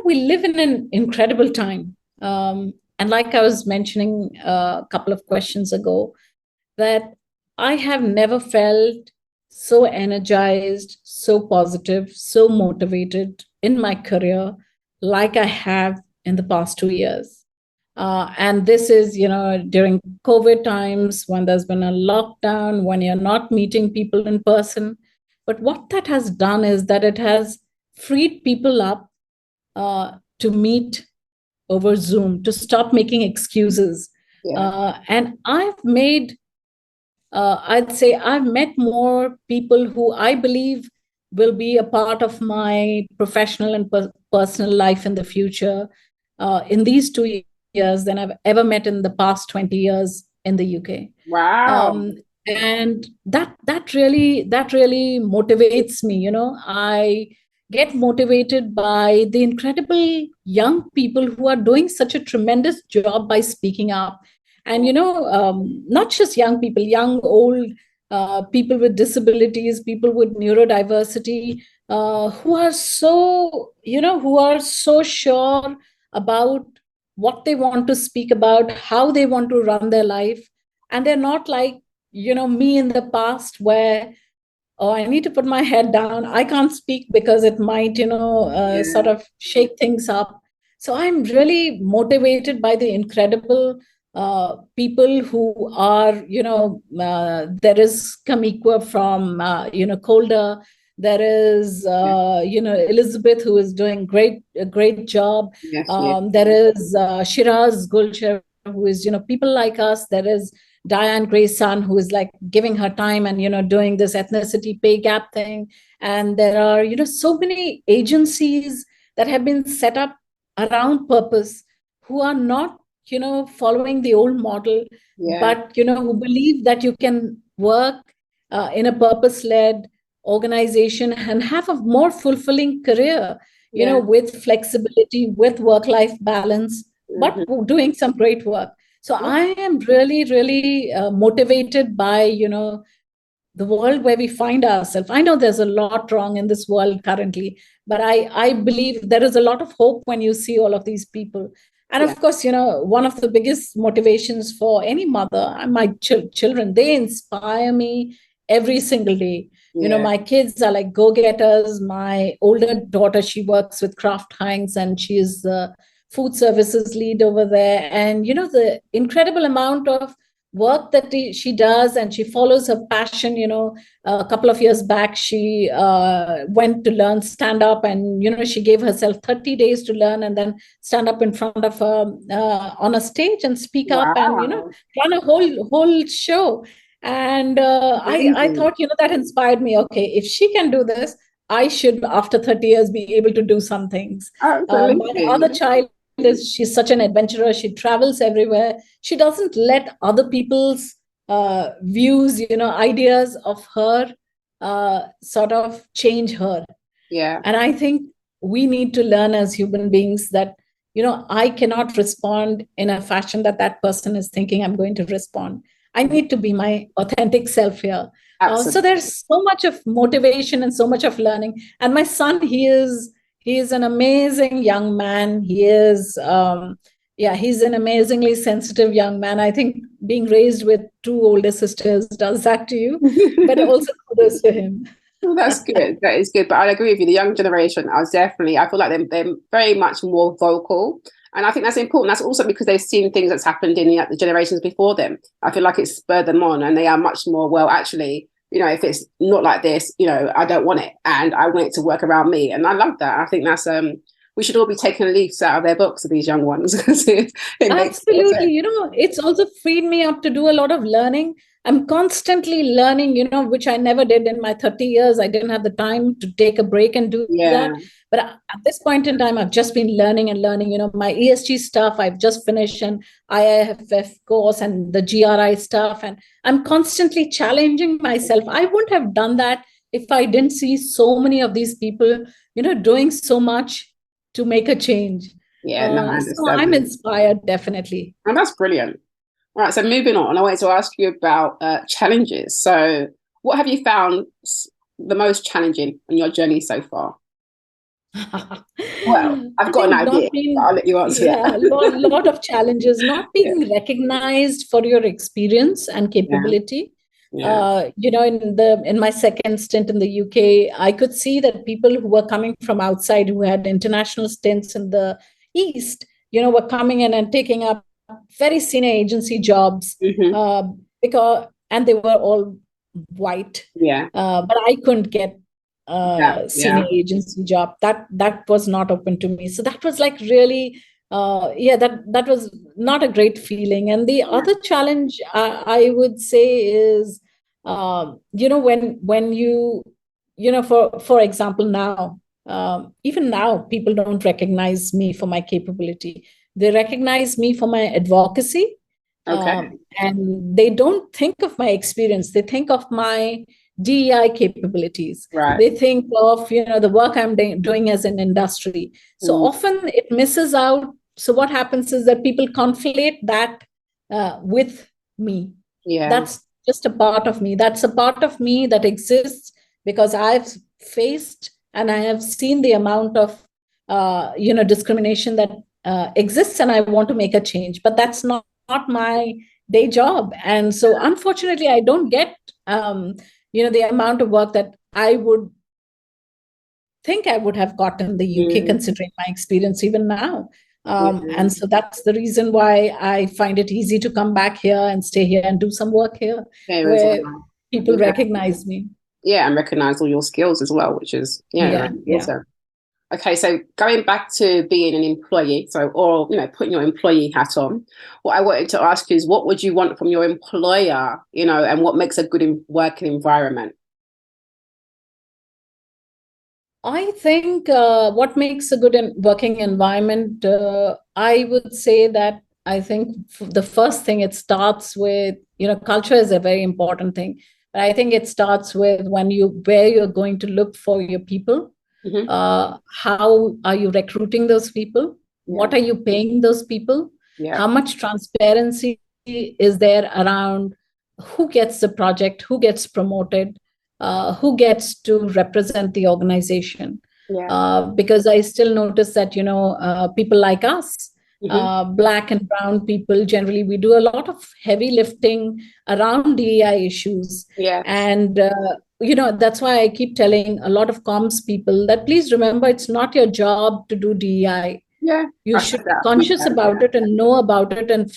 We live in an incredible time. And like I was mentioning a couple of questions ago, that I have never felt so energized, so positive, so motivated in my career like I have in the past 2 years. And this is, during COVID times when there's been a lockdown, when you're not meeting people in person. But what that has done is that it has freed people up to meet over Zoom, to stop making excuses. And I'd say I've met more people who I believe will be a part of my professional and personal life in the future in these 2 years than I've ever met in the past 20 years in the UK. Wow. And that really motivates me. I get motivated by the incredible young people who are doing such a tremendous job by speaking up. And not just young people, young, old, people with disabilities, people with neurodiversity, who are so sure about what they want to speak about, how they want to run their life. And they're not like me in the past, where I need to put my head down, I can't speak because it might sort of shake things up. So I'm really motivated by the incredible people who are there is Kamikwa from Kolda. There is Elizabeth, who is doing a great job. There is Shiraz Gulcher, who is people like us. There is Diane Gray's son, who is like giving her time and doing this ethnicity pay gap thing. And there are so many agencies that have been set up around purpose, who are not following the old model, but who believe that you can work in a purpose-led organization and have a more fulfilling career, with flexibility, with work-life balance, but doing some great work. So I am really, really motivated by, the world where we find ourselves. I know there's a lot wrong in this world currently, but I believe there is a lot of hope when you see all of these people. And of course, one of the biggest motivations for any mother, my children, they inspire me every single day. My kids are like go-getters. My older daughter, she works with Kraft Heinz, and she is the food services lead over there. And, the incredible amount of work that she does, and she follows her passion. A couple of years back, she went to learn stand up, and she gave herself 30 days to learn and then stand up in front of on a stage and speak up and run a whole show. And I thought that inspired me. Okay, if she can do this, I should, after 30 years, be able to do some things. My other child, she's such an adventurer. She travels everywhere. She doesn't let other people's views, ideas of her sort of change her. And I think we need to learn as human beings that, I cannot respond in a fashion that person is thinking I'm going to respond. I need to be my authentic self here. So there's so much of motivation and so much of learning. And my son, he is an amazing young man. He is, he's an amazingly sensitive young man. I think being raised with two older sisters does that to you, but also kudos to him. Well, that's good. That is good. But I agree with you. The young generation I feel like they're very much more vocal. And I think that's important. That's also because they've seen things that's happened in the generations before them. I feel like it's spurred them on, and they are much more, well, actually, if it's not like this, I don't want it, and I want it to work around me. And I love that. I think that's we should all be taking leaves out of their books of these young ones. It Absolutely. It's also freed me up to do a lot of learning I'm constantly learning, which I never did in my 30 years. I didn't have the time to take a break and do that. But at this point in time, I've just been learning and learning. My ESG stuff, I've just finished an IIFF course and the GRI stuff. And I'm constantly challenging myself. I wouldn't have done that if I didn't see so many of these people, doing so much to make a change. So I'm inspired, definitely. And that's brilliant. All right, so moving on, I wanted to ask you about challenges. So what have you found the most challenging on your journey so far? Well, I've got an idea, but I'll let you answer that. A lot of challenges, not being recognized for your experience and capability. In my second stint in the UK, I could see that people who were coming from outside, who had international stints in the East, were coming in and taking up very senior agency jobs, and they were all white. But I couldn't get senior agency job. That was not open to me. So that was like really, that was not a great feeling. And the other challenge I would say is, when you, for example, now, even now, people don't recognize me for my capability. They recognize me for my advocacy. And they don't think of my experience. They think of my DEI capabilities. They think of, the work I'm doing as an industry. So often it misses out. So what happens is that people conflate that with me. That's just a part of me. That's a part of me that exists because I've faced and I have seen the amount of, discrimination that exists, and I want to make a change. But that's not my day job. And so unfortunately, I don't get, the amount of work that I would think I would have gotten in the UK, considering my experience even now. And so that's the reason why I find it easy to come back here and stay here and do some work here where people recognize me. And recognize all your skills as well, which is awesome. Okay, so going back to being an employee, putting your employee hat on, what I wanted to ask you is, what would you want from your employer, and what makes a good working environment? I think what makes a good working environment, I would say that I think the first thing, it starts with, culture is a very important thing. But I think it starts with where you're going to look for your people. How are you recruiting those people? What are you paying those people? How much transparency is there around who gets the project, who gets promoted, who gets to represent the organization? Because I still notice that, people like us, Black and brown people, generally, we do a lot of heavy lifting around DEI issues. And that's why I keep telling a lot of comms people that please remember, it's not your job to do DEI. You should be conscious about it and know about it and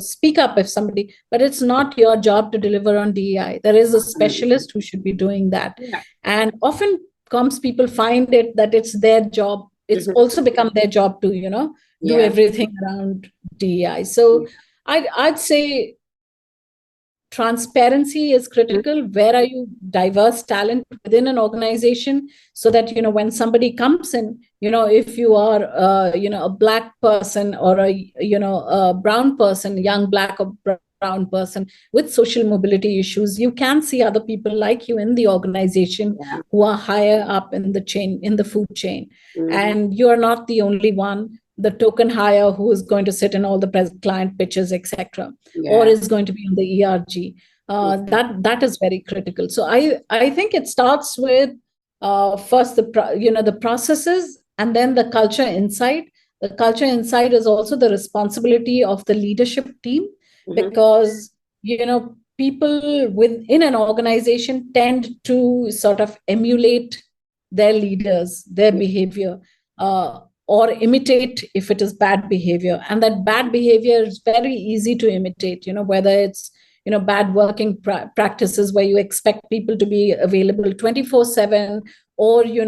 speak up if somebody, but it's not your job to deliver on DEI. There is a specialist who should be doing that. And often comms people find it that it's their job. It's also become their job to, do everything around DEI. So I'd say transparency is critical. Where are you diverse talent within an organization, so that when somebody comes in, if you are a Black person or a brown person, young Black or brown person with social mobility issues, you can see other people like you in the organization who are higher up in the chain, in the food chain, and you are not the only one, the token hire who is going to sit in all the client pitches, etc., or is going to be in the ERG. That is very critical. So I think it starts with first the processes, and then the culture inside. The culture inside is also the responsibility of the leadership team, because people within an organization tend to sort of emulate their leaders, their behavior. Or imitate if it is bad behavior. And that bad behavior is very easy to imitate, whether it's, bad working practices where you expect people to be available 24/7, or, you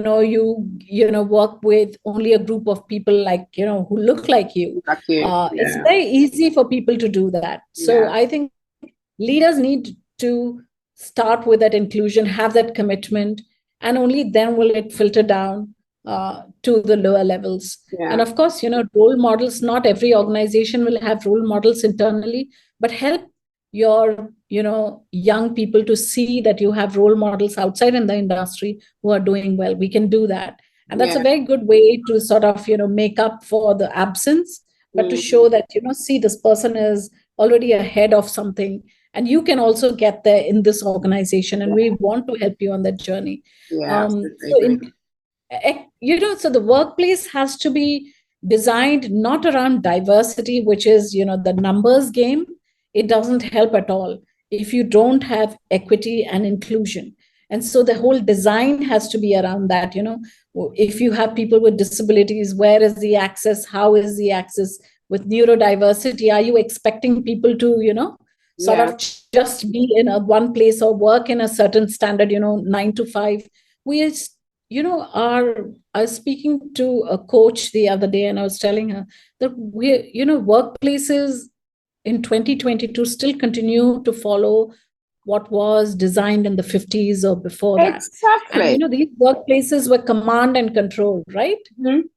work with only a group of people like, who look like you. It's very easy for people to do that. So I think leaders need to start with that inclusion, have that commitment, and only then will it filter down to the lower levels. And of course, role models, not every organization will have role models internally, but help your young people to see that you have role models outside in the industry who are doing well. We can do that. And that's a very good way to sort of make up for the absence, but to show that see, this person is already ahead of something, and you can also get there in this organization, and we want to help you on that journey. So the workplace has to be designed not around diversity, which is the numbers game. It doesn't help at all if you don't have equity and inclusion. And so the whole design has to be around that. If you have people with disabilities, where is the access? How is the access? With neurodiversity, are you expecting people to sort of just be in one place or work in a certain standard 9 to 5? We I was speaking to a coach the other day, and I was telling her that workplaces in 2022 still continue to follow what was designed in the 50s or before that. Exactly. And these workplaces were command and control, right? Mm-hmm.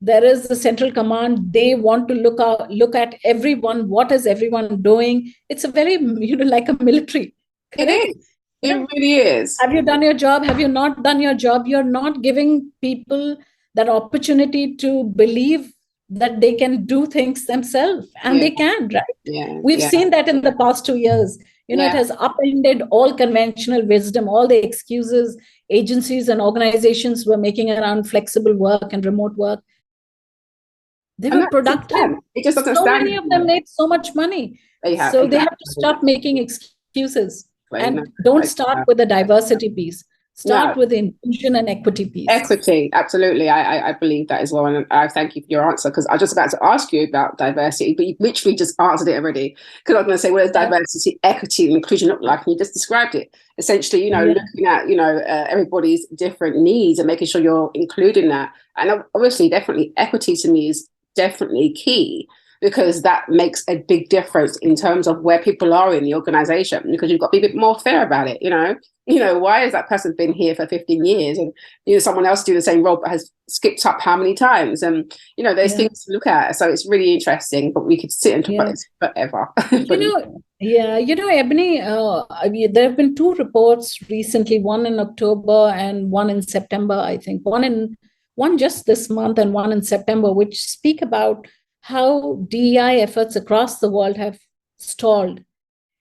There is the central command. They want to look at everyone. What is everyone doing? It's a very like a military. Correct? It is. It really is. Have you done your job? Have you not done your job? You're not giving people that opportunity to believe that they can do things themselves, and they can, right? We've seen that in the past 2 years. It has upended all conventional wisdom, all the excuses agencies and organizations were making around flexible work and remote work. They were productive. It just doesn't so many of them made so much money. They have to stop making excuses. And don't start with the diversity piece. Start with the inclusion and equity piece. Equity, absolutely. I believe that as well. And I thank you for your answer, because I was just about to ask you about diversity, but you literally just answered it already. Because I was going to say, what does diversity, equity, and inclusion look like? And you just described it. Essentially, looking at, everybody's different needs and making sure you're including that. And obviously, definitely, equity to me is definitely key, because that makes a big difference in terms of where people are in the organization, because you've got to be a bit more fair about it. Why has that person been here for 15 years and someone else do the same role but has skipped up how many times? And there's things to look at. So it's really interesting, but we could sit and talk about this forever. Ebony, there have been 2 reports recently, one in October and one in September, I think, one just this month and one in September, which speak about how DEI efforts across the world have stalled,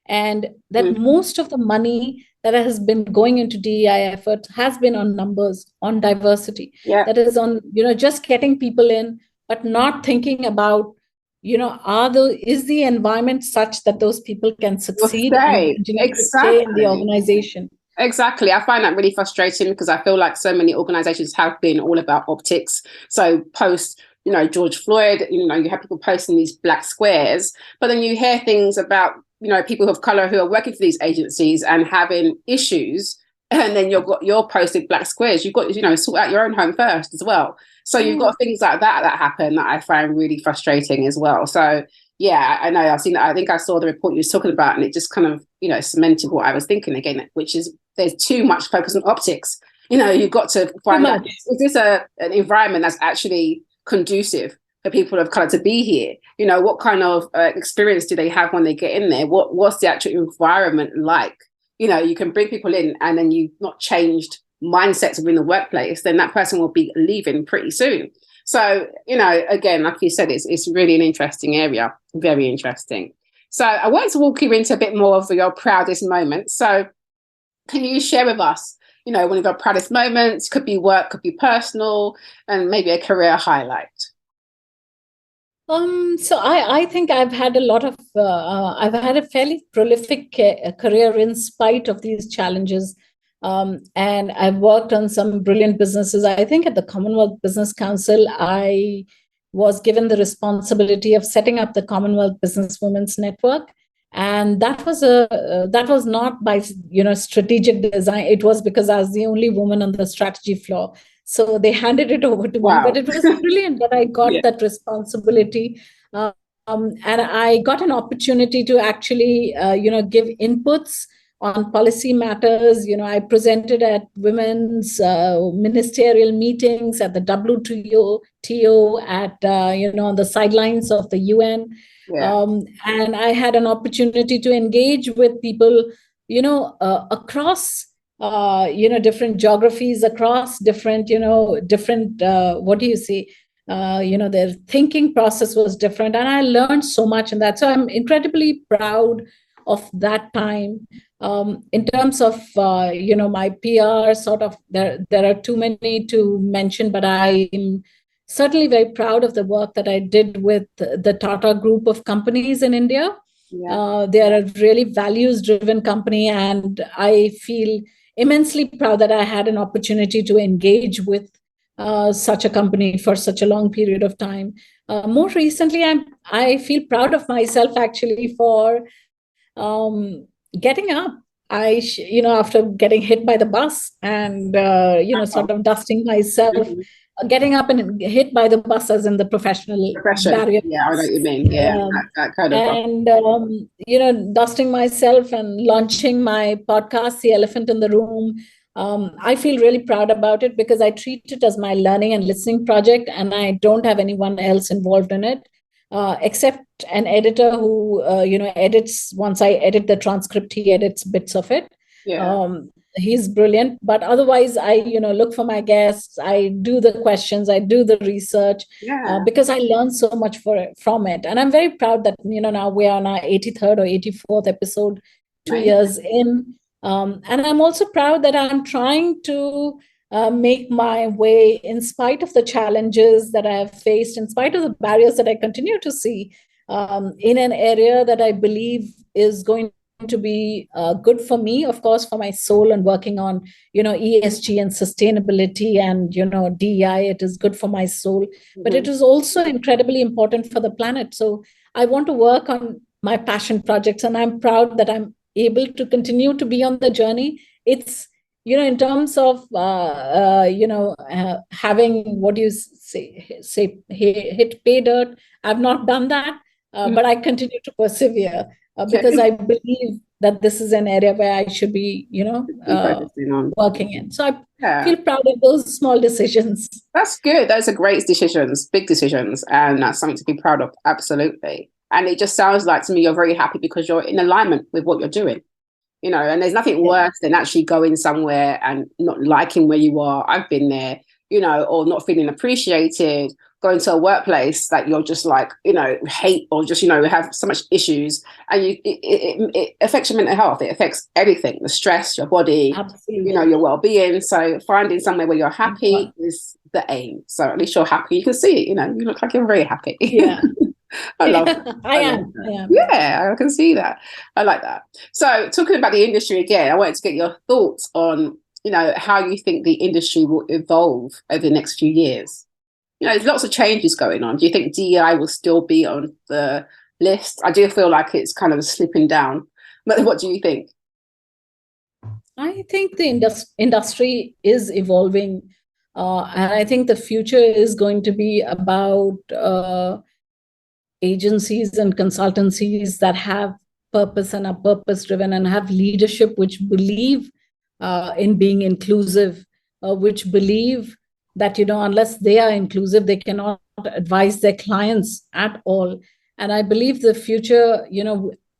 and that most of the money that has been going into DEI efforts has been on numbers, on diversity. That is on, just getting people in, but not thinking about, is the environment such that those people can succeed and stay in the organization. Exactly. I find that really frustrating, because I feel like so many organizations have been all about optics. So post George Floyd, you have people posting these black squares, but then you hear things about, people of color who are working for these agencies and having issues, and then you're posting black squares. You've got to, sort out your own home first as well. So you've got things like that happen that I find really frustrating as well. So I know I've seen that. I think I saw the report you was talking about, and it just kind of, cemented what I was thinking again, which is there's too much focus on optics. You've got to find out, is this an environment that's actually conducive for people of color to be here? What kind of experience do they have when they get in there? What's the actual environment like? You can bring people in, and then you've not changed mindsets within the workplace, then that person will be leaving pretty soon. So, again, like you said, it's really an interesting area, very interesting. So I want to walk you into a bit more of your proudest moments. So can you share with us, one of your proudest moments? Could be work, could be personal, and maybe a career highlight. So I think I've had I've had a fairly prolific career in spite of these challenges. And I've worked on some brilliant businesses. I think at the Commonwealth Business Council, I was given the responsibility of setting up the Commonwealth Business Women's Network. And that was not by strategic design. It was because I was the only woman on the strategy floor. So they handed it over to me. But it was brilliant that I got that responsibility. And I got an opportunity to actually, give inputs on policy matters. I presented at women's ministerial meetings, at the WTO, at on the sidelines of the UN. Yeah. And I had an opportunity to engage with people, across different geographies, across different what do you say? Their thinking process was different, and I learned so much in that. So I'm incredibly proud of that time. In terms of my PR, sort of, there are too many to mention, but I am certainly very proud of the work that I did with the Tata Group of companies in India. Yeah. They are a really values-driven company, and I feel immensely proud that I had an opportunity to engage with such a company for such a long period of time. More recently, I feel proud of myself actually for getting up. After getting hit by the bus and sort of dusting myself, getting up and hit by the bus as in the profession. Barrier. Yeah, I know what you mean. Yeah, that kind of. And dusting myself and launching my podcast, The Elephant in the Room. I feel really proud about it because I treat it as my learning and listening project, and I don't have anyone else involved in it, except an editor who, edits. Once I edit the transcript, he edits bits of it. Yeah. He's brilliant. But otherwise, I, look for my guests. I do the questions. I do the research. Yeah. Because I learned so much from it. And I'm very proud that, now we are on our 83rd or 84th episode, 2 years in. And I'm also proud that I'm trying to make my way in spite of the challenges that I have faced, in spite of the barriers that I continue to see, in an area that I believe is going to be good for me, of course, for my soul, and working on, ESG and sustainability and, DEI. It is good for my soul, but it is also incredibly important for the planet. So I want to work on my passion projects, and I'm proud that I'm able to continue to be on the journey. It's, in terms of, having, what do you say, hit pay dirt. I've not done that, but I continue to persevere because I believe that this is an area where I should be, working in. So I feel proud of those small decisions. That's good. Those are great decisions, big decisions, and that's something to be proud of. Absolutely. And it just sounds like to me you're very happy because you're in alignment with what you're doing, and there's nothing worse than actually going somewhere and not liking where you are. I've been there, or not feeling appreciated, going to a workplace that you're just like, hate, or just, have so much issues, and it affects your mental health. It affects everything, the stress, your body, Absolutely. Your well-being. So finding somewhere where you're happy is the aim. So at least you're happy. You can see it, you look like you're very happy. Yeah. I love it. I am. Yeah, I can see that. I like that. So talking about the industry again, I wanted to get your thoughts on, how you think the industry will evolve over the next few years. There's lots of changes going on. Do you think DEI will still be on the list? I do feel like it's kind of slipping down. But what do you think? I think the industry is evolving. And I think the future is going to be about agencies and consultancies that have purpose and are purpose-driven and have leadership which believe in being inclusive, which believe that, unless they are inclusive, they cannot advise their clients at all. And I believe the future,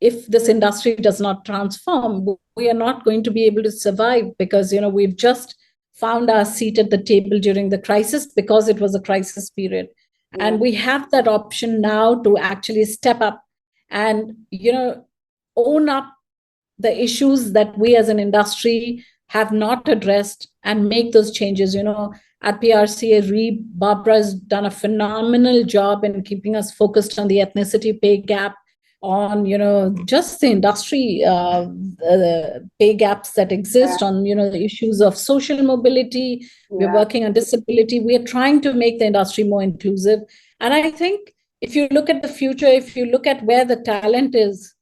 if this industry does not transform, we are not going to be able to survive because, we've just found our seat at the table during the crisis because it was a crisis period. Yeah. And we have that option now to actually step up and, own up the issues that we as an industry have not addressed and make those changes. At PRCA, REEB, Barbara has done a phenomenal job in keeping us focused on the ethnicity pay gap, on, just the industry pay gaps that exist, on, the issues of social mobility. Yeah. We're working on disability. We are trying to make the industry more inclusive. And I think if you look at the future, if you look at where the talent is,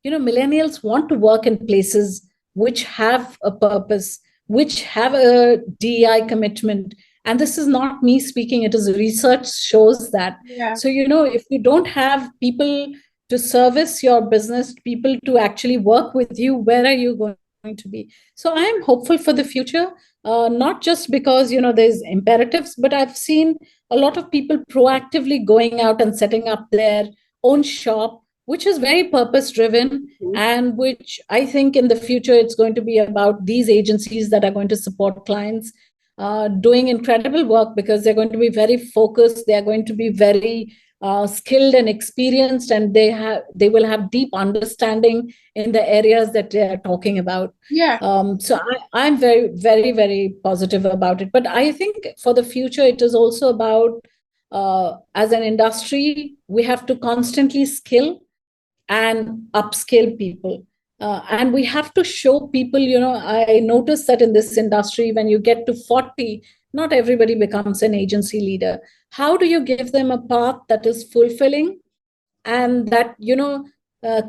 millennials want to work in places which have a purpose, which have a DEI commitment, And this is not me speaking, it is research shows that. So, if you don't have people to service your business, people to actually work with you, where are you going to be? So I am hopeful for the future, not just because, there's imperatives, but I've seen a lot of people proactively going out and setting up their own shop, which is very purpose driven, and which I think in the future, it's going to be about these agencies that are going to support clients doing incredible work, because they're going to be very focused. They're going to be very skilled and experienced, and they will have deep understanding in the areas that they are talking about. So I'm very, very, very positive about it. But I think for the future, it is also about, as an industry, we have to constantly skill and upskill people. And we have to show people, I noticed that in this industry, when you get to 40, not everybody becomes an agency leader. How do you give them a path that is fulfilling and that,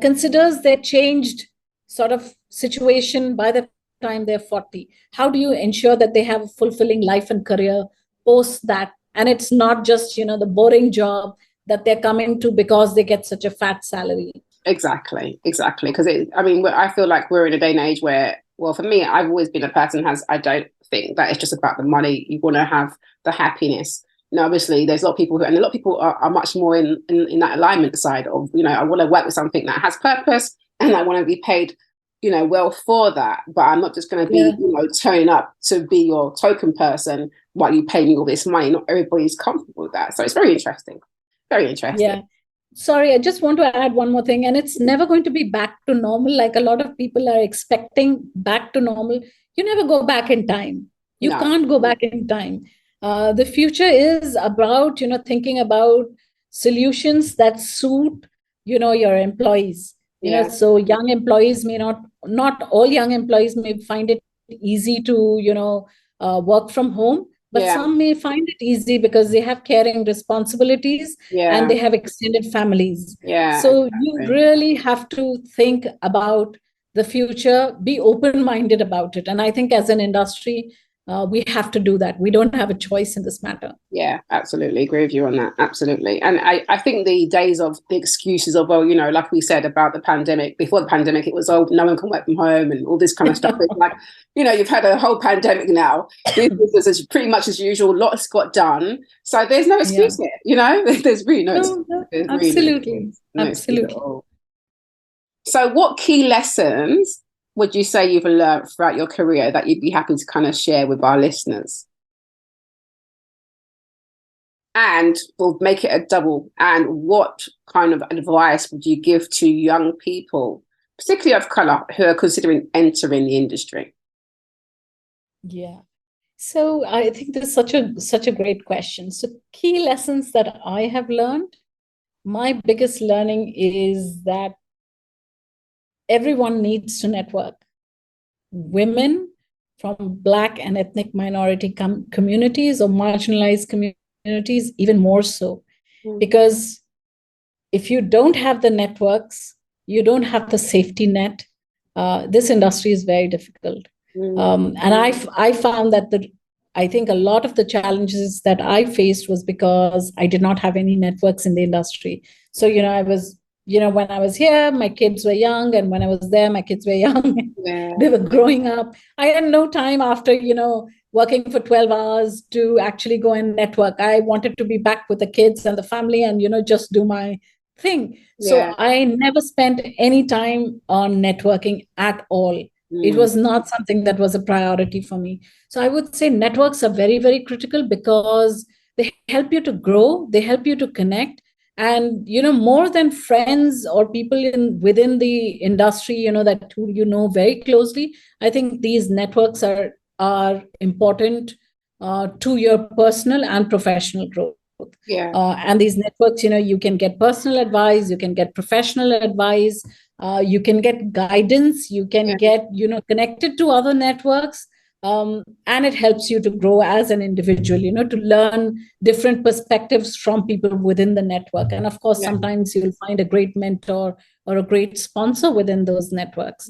considers their changed sort of situation by the time they're 40? How do you ensure that they have a fulfilling life and career post that? And it's not just, the boring job that they're coming to because they get such a fat salary. Exactly. Because I feel like we're in a day and age where, well, for me, I've always been a person I don't think that it's just about the money. You want to have the happiness. Obviously, there's a lot of people and a lot of people are much more in that alignment side of, I want to work with something that has purpose and I want to be paid, well for that. But I'm not just going to be, turning up to be your token person while you pay me all this money. Not everybody's comfortable with that. So it's very interesting. Very interesting. Yeah. Sorry, I just want to add one more thing. And it's never going to be back to normal. Like a lot of people are expecting back to normal. You never go back in time. You can't go back in time. The future is about, thinking about solutions that suit, your employees. So young employees may not all young employees may find it easy to, work from home. But some may find it easy because they have caring responsibilities and they have extended families. So you really have to think about the future, be open-minded about it. And I think as an industry, we have to do that. We don't have a choice in this matter. Yeah, absolutely. Agree with you on that. Absolutely. And I think the days of the excuses of, well, like we said about the pandemic, before the pandemic, it was, no one can work from home and all this kind of stuff. It's like, you've had a whole pandemic now. Business is pretty much as usual. Lots got done. So there's no excuse here, There's really no excuse. Absolutely. Absolutely. So what key lessons would you say you've learned throughout your career that you'd be happy to kind of share with our listeners? And we'll make it a double. And what kind of advice would you give to young people, particularly of colour, who are considering entering the industry? Yeah. So I think this is such a great question. So key lessons that I have learned, my biggest learning is that everyone needs to network. Women from Black and ethnic minority communities or marginalized communities, even more so. Because if you don't have the networks, you don't have the safety net, this industry is very difficult. And I found that I think a lot of the challenges that I faced was because I did not have any networks in the industry. So, I was, when I was here, my kids were young. And when I was there, my kids were young. They were growing up. I had no time after, working for 12 hours to actually go and network. I wanted to be back with the kids and the family and, just do my thing. So I never spent any time on networking at all. It was not something that was a priority for me. So I would say networks are very, very critical because they help you to grow. They help you to connect. And, more than friends or people within the industry, that who very closely, I think these networks are important to your personal and professional growth. And these networks, you can get personal advice, you can get professional advice, you can get guidance, you can get, connected to other networks. And it helps you to grow as an individual, to learn different perspectives from people within the network. And of course, sometimes you'll find a great mentor or a great sponsor within those networks.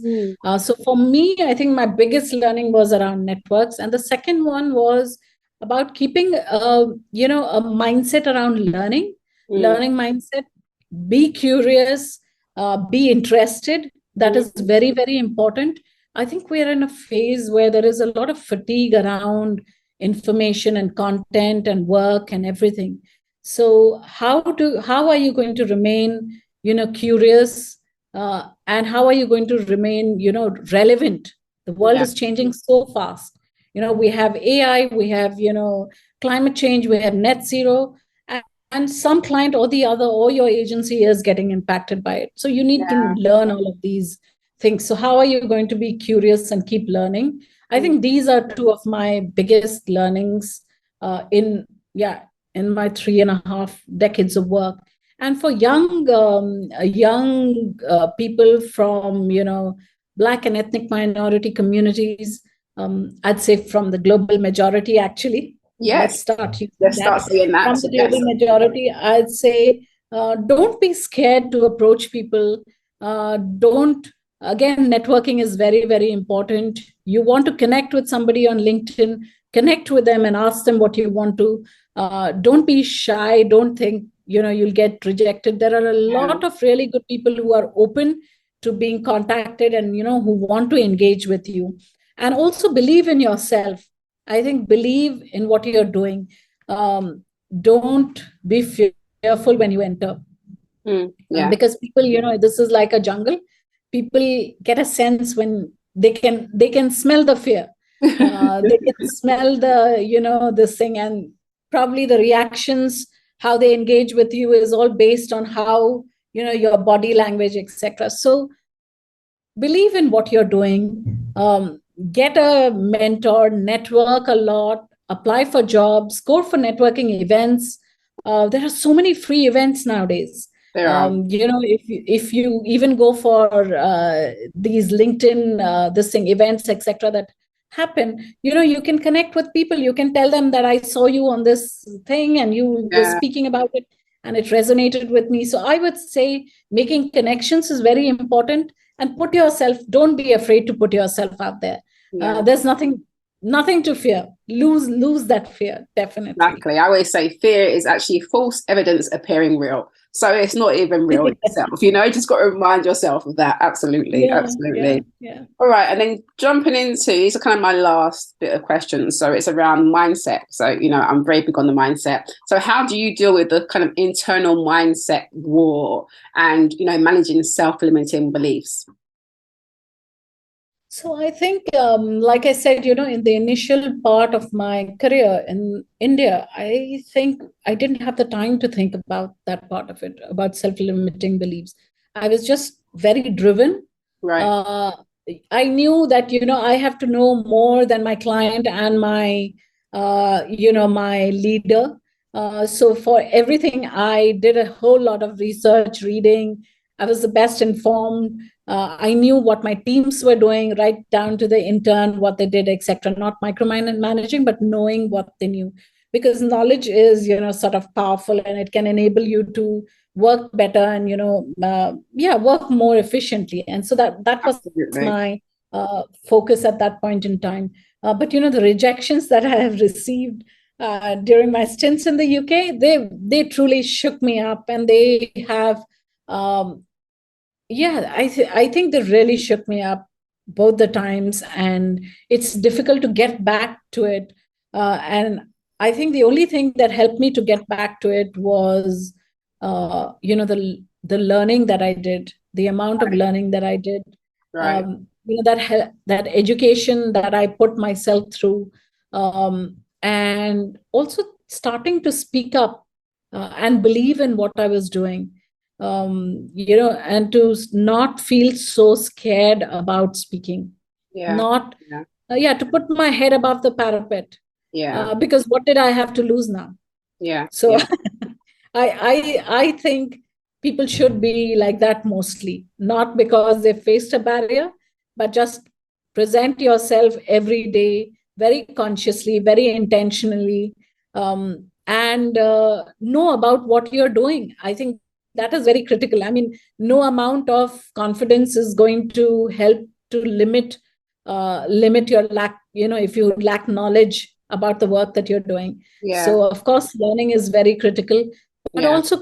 So for me, I think my biggest learning was around networks. And the second one was about keeping, a mindset around learning mindset. Be curious, be interested. That is very, very important. I think we are in a phase where there is a lot of fatigue around information and content and work and everything. So how are you going to remain, curious, and how are you going to remain, relevant? The world is changing so fast. We have AI, we have, climate change, we have net zero, and some client or the other or your agency is getting impacted by it. So you need to learn all of these things. So how are you going to be curious and keep learning? I think these are two of my biggest learnings in my 3.5 decades of work. And for young people from Black and ethnic minority communities, I'd say from the global majority, actually. Yes. Let's start saying that. From the global majority, I'd say don't be scared to approach people. Again, networking is very, very important. You want to connect with somebody on LinkedIn, connect with them and ask them what you want to. Don't be shy. Don't think, you'll get rejected. There are a lot of really good people who are open to being contacted and, who want to engage with you. And also believe in yourself. I think believe in what you're doing. Don't be fearful when you enter. Because people, this is like a jungle. People get a sense when they can smell the fear. They can smell the, this thing, and probably the reactions, how they engage with you is all based on how, your body language, etc. So believe in what you're doing. Get a mentor, network a lot, apply for jobs, go for networking events. There are so many free events nowadays. If you even go for these LinkedIn events, etc., that happen, you can connect with people. You can tell them that I saw you on this thing and you were speaking about it and it resonated with me. So I would say making connections is very important, and don't be afraid to put yourself out there. There's nothing to fear. Lose that fear, definitely. Exactly. I always say fear is actually false evidence appearing real. So it's not even real itself, just got to remind yourself of that. Absolutely. Absolutely. Yeah. All right. And then jumping into, these are kind of my last bit of questions. So it's around mindset. So, I'm very big on the mindset. So how do you deal with the kind of internal mindset war and, managing self-limiting beliefs? So I think, like I said, in the initial part of my career in India, I think I didn't have the time to think about that part of it, about self-limiting beliefs. I was just very driven. Right. I knew that, I have to know more than my client and my, my leader. So for everything, I did a whole lot of research, reading. I was the best informed. I knew what my teams were doing, right down to the intern, what they did, etc. Not micromanaging, but knowing what they knew. Because knowledge is, sort of powerful, and it can enable you to work better and, work more efficiently. And so that was my focus at that point in time. But, the rejections that I have received during my stints in the UK, they truly shook me up, and they have, I think they really shook me up both the times, and it's difficult to get back to it. And I think the only thing that helped me to get back to it was, the learning that I did, the amount of learning that I did, that education that I put myself through, and also starting to speak up and believe in what I was doing. And to not feel so scared about speaking, to put my head above the parapet, because what did I have to lose now? So I think people should be like that mostly, not because they faced a barrier, but just present yourself every day very consciously, very intentionally, and know about what you're doing. I think that is very critical. I mean, no amount of confidence is going to help to limit your lack, if you lack knowledge about the work that you're doing. Yeah. So of course, learning is very critical, but also,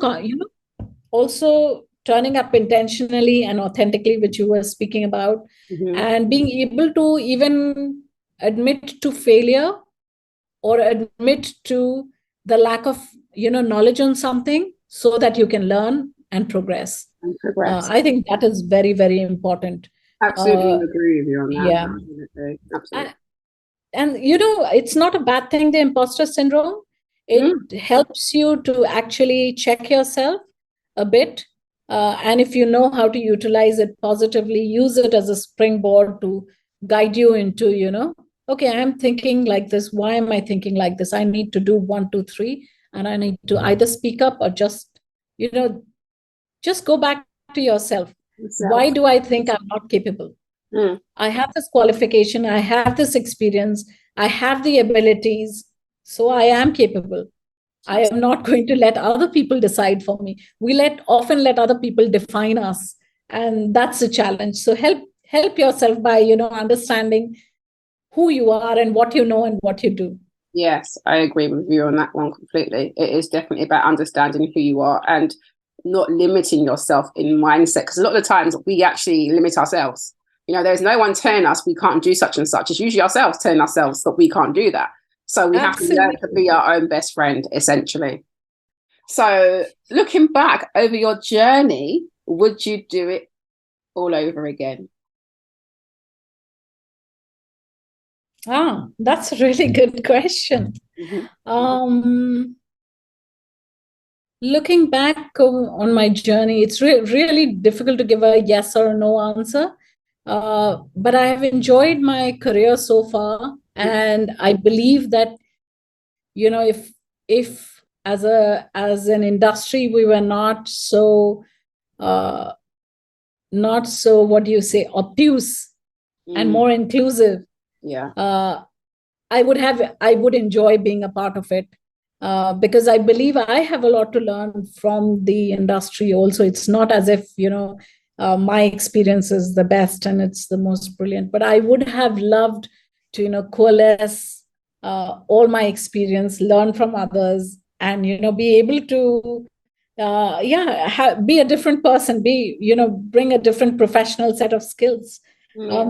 also turning up intentionally and authentically, which you were speaking about, and being able to even admit to failure or admit to the lack of, knowledge on something so that you can learn and progress. I think that is very, very important. Absolutely agree with you on that. Yeah. Absolutely. And, it's not a bad thing, the imposter syndrome. It helps you to actually check yourself a bit. And if you know how to utilize it positively, use it as a springboard to guide you into, okay, I'm thinking like this. Why am I thinking like this? I need to do 1, 2, 3, and I need to either speak up or just go back to yourself. Why do I think I'm not capable? I have this qualification, I have this experience, I have the abilities, so I am capable. I am not going to let other people decide for me. We often let other people define us, and that's a challenge. So help yourself by understanding who you are and what you know and what you do. Yes, I agree with you on that one completely. It is definitely about understanding who you are and not limiting yourself in mindset, because a lot of the times we actually limit ourselves. There's no one telling us we can't do such and such. It's usually ourselves telling ourselves that we can't do that. So we have to learn to be our own best friend, essentially. So looking back over your journey, would you do it all over again? That's a really good question. Looking back on my journey, it's really difficult to give a yes or no answer. But I have enjoyed my career so far, and I believe that if as an industry we were not so what do you say, obtuse and more inclusive, I would enjoy being a part of it, because I believe I have a lot to learn from the industry also. It's not as if my experience is the best and it's the most brilliant, but I would have loved to coalesce all my experience, learn from others, and be able to be a different person, bring a different professional set of skills.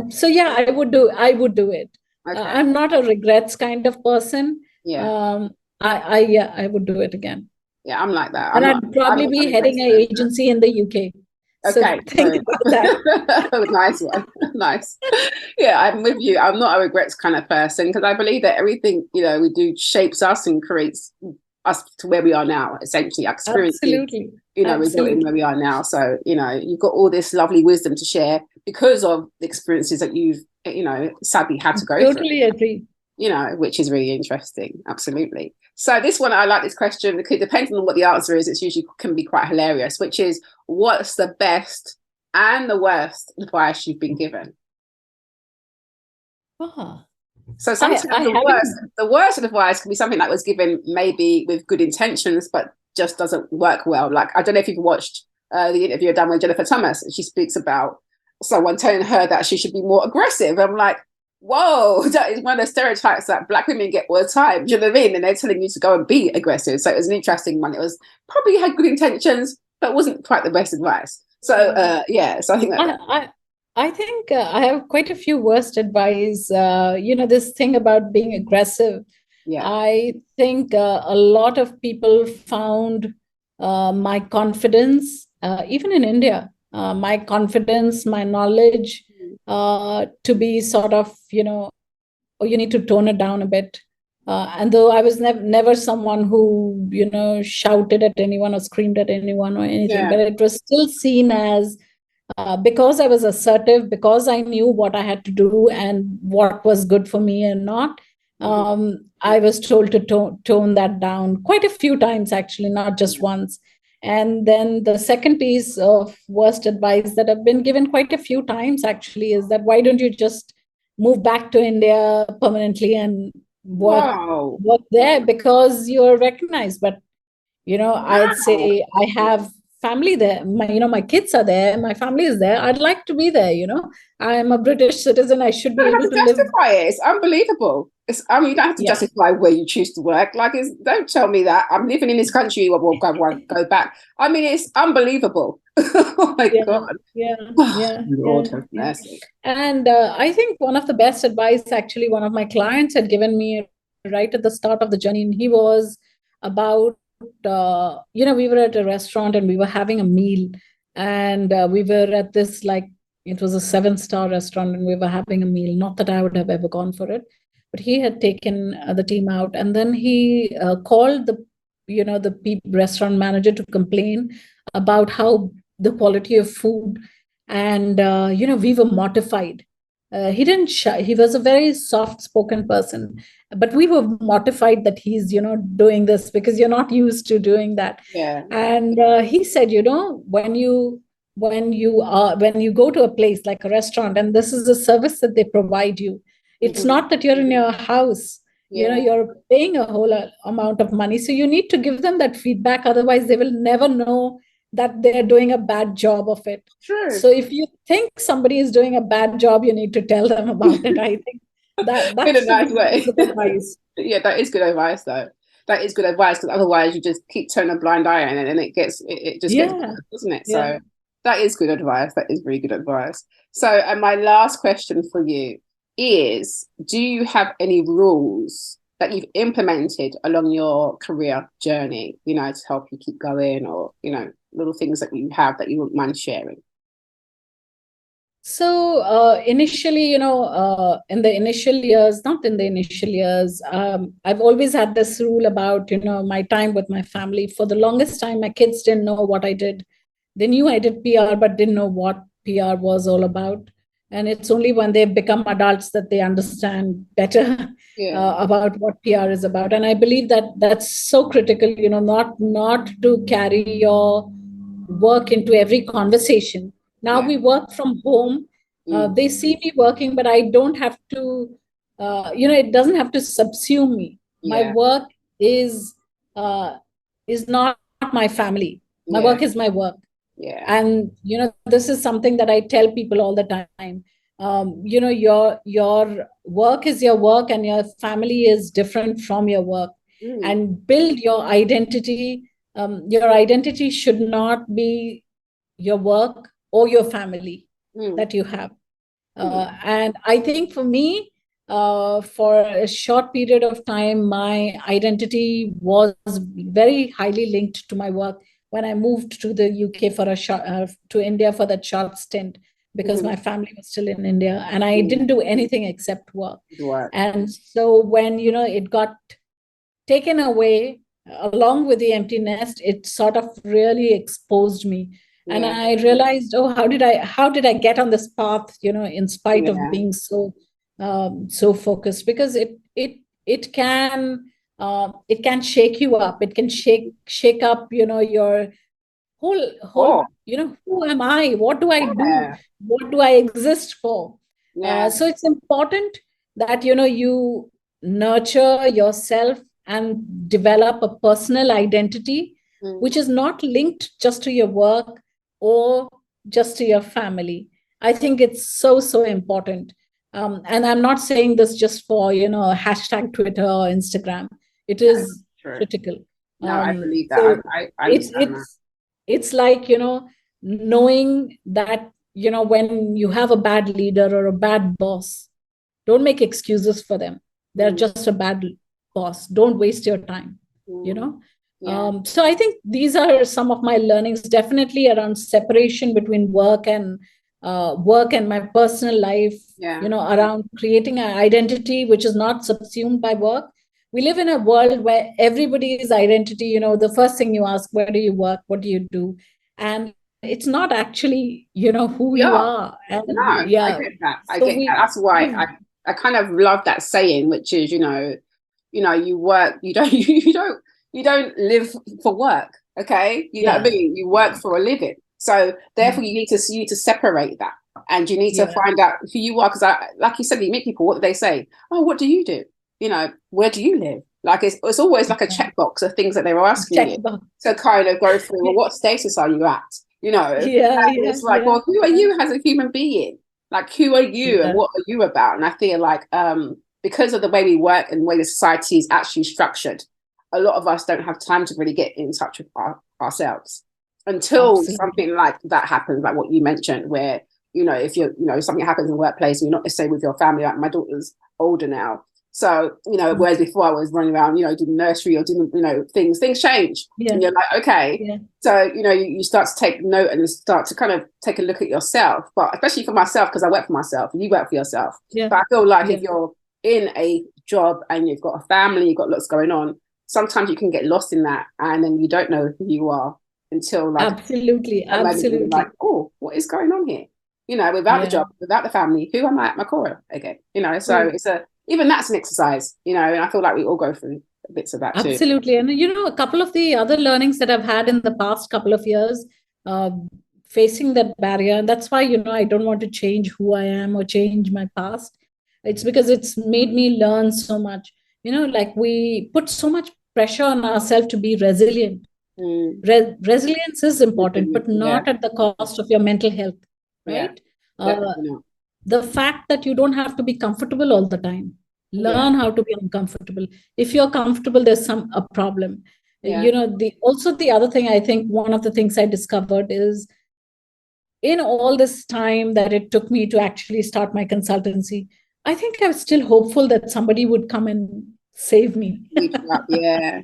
So I would do it. I'm not a regrets kind of person. I would do it again. I'm like that. And I'd probably be heading an agency in the UK. Okay, so think about that. Nice one. Nice. Yeah, I'm with you. I'm not a regrets kind of person, because I believe that everything we do shapes us and creates us to where we are now. Essentially, absolutely. Resulting where we are now. So you've got all this lovely wisdom to share because of the experiences that you've sadly had to go through. Totally agree. Which is really interesting. Absolutely. So this one, I like this question because depending on what the answer is, it's usually can be quite hilarious, which is, what's the best and the worst advice you've been given? So sometimes the worst advice can be something that was given maybe with good intentions, but just doesn't work well. Like, I don't know if you've watched the interview done with Jennifer Thomas, and she speaks about someone telling her that she should be more aggressive. I'm like, whoa, that is one of the stereotypes that Black women get all the time. Do you know what I mean? And they're telling you to go and be aggressive. So it was an interesting one. It was probably had good intentions, but wasn't quite the best advice. So so I think that I think I have quite a few worst advice. This thing about being aggressive. I think a lot of people found my confidence, even in India, my confidence, my knowledge, to be sort of, you need to tone it down a bit. And though I was never someone who, shouted at anyone or screamed at anyone or anything, but it was still seen as, because I was assertive, because I knew what I had to do and what was good for me and not, I was told to tone that down quite a few times, actually, not just once. And then the second piece of worst advice that I've been given quite a few times, actually, is that why don't you just move back to India permanently and work there, because you're recognized. But, I'd say I have family there. My kids are there. My family is there. I'd like to be there. I'm a British citizen. I should be able to live. It. It's unbelievable. you don't have to justify where you choose to work. Like, don't tell me that I'm living in this country. Well, go back. I mean, it's unbelievable. Oh my God. Lord have mercy. And I think one of the best advice, actually, one of my clients had given me right at the start of the journey, and he was about, we were at a restaurant and we were having a meal, and we were at this, like, it was a 7-star restaurant, and we were having a meal. Not that I would have ever gone for it, but he had taken the team out, and then he called the restaurant manager to complain about how the quality of food, and we were mortified. He didn't he was a very soft spoken person, but we were mortified that he's doing this, because you're not used to doing that. And he said, when you go to a place like a restaurant, and this is a service that they provide you, it's not that you're in your house. You're paying a whole amount of money, so you need to give them that feedback. Otherwise they will never know that they're doing a bad job of it. True. So if you think somebody is doing a bad job, you need to tell them about it. I think that's in a nice way. Good advice. Yeah, that is good advice, though. That is good advice, because otherwise you just keep turning a blind eye on it, and it just gets worse, doesn't it? So that is good advice. That is really good advice. So, and my last question for you is, do you have any rules that you've implemented along your career journey, to help you keep going, or, little things that you have that you wouldn't mind sharing? So initially, in the initial years, I've always had this rule about, my time with my family. For the longest time, my kids didn't know what I did. They knew I did PR, but didn't know what PR was all about. And it's only when they've become adults that they understand better about what PR is about. And I believe that that's so critical, not to carry your work into every conversation. Now we work from home. They see me working, but I don't have to, it doesn't have to subsume me. My work is not my family. My work is my work. And, this is something that I tell people all the time. Your work is your work, and your family is different from your work. And build your identity. Your identity should not be your work or your family that you have. And I think for me, for a short period of time, my identity was very highly linked to my work. When I moved to the UK to India for that short stint, because my family was still in India, and I didn't do anything except work. And so when, it got taken away along with the empty nest, it sort of really exposed me. And I realized, how did I get on this path, in spite of being so focused? Because it can shake you up. It can shake up, your whole, who am I? What do I do? What do I exist for? So it's important that, you nurture yourself and develop a personal identity, which is not linked just to your work or just to your family. I think it's so important. And I'm not saying this just for, hashtag Twitter or Instagram. It is critical. No, I believe that. So I understand that. It's like, knowing that, when you have a bad leader or a bad boss, don't make excuses for them. They're just a bad boss. Don't waste your time, So I think these are some of my learnings, definitely around separation between work and my personal life, around creating an identity which is not subsumed by work. We live in a world where everybody's identity, the first thing you ask, where do you work? What do you do? And it's not actually, who you are. And, I get that. I get that. That's why I kind of love that saying, which is, you work, you don't live for work. Okay. You know what I mean? You work for a living. So therefore you need to separate that, and you need to find out who you are. Because like you said, you meet people, what do they say? Oh, what do you do? Where do you live? Like it's always like a checkbox of things that they were asking you to kind of go through. Well, what status are you at? It's like, well, who are you as a human being? Like, who are you and what are you about? And I feel like because of the way we work and the way the society is actually structured, a lot of us don't have time to really get in touch with ourselves until Absolutely. something like that happens, like what you mentioned, where, if something happens in the workplace and you're not necessarily with your family. Like my daughter's older now. So, whereas before I was running around, doing nursery or doing, things change. Yeah. And you're like, okay. Yeah. So, you start to take note and start to kind of take a look at yourself. But especially for myself, because I work for myself and you work for yourself. Yeah. But I feel like if you're in a job and you've got a family, you've got lots going on, sometimes you can get lost in that and then you don't know who you are until like. Absolutely. Like, oh, what is going on here? Without the job, without the family, who am I at my core again? So it's even that's an exercise, and I feel like we all go through bits of that too. Absolutely. And, a couple of the other learnings that I've had in the past couple of years, facing that barrier, and that's why, I don't want to change who I am or change my past. It's because it's made me learn so much. Like we put so much pressure on ourselves to be resilient. Resilience is important, but not at the cost of your mental health, right? The fact that you don't have to be comfortable all the time. Learn how to be uncomfortable. If you're comfortable, there's a problem. The other thing, I think one of the things I discovered is in all this time that it took me to actually start my consultancy, I think I was still hopeful that somebody would come and save me. Yeah.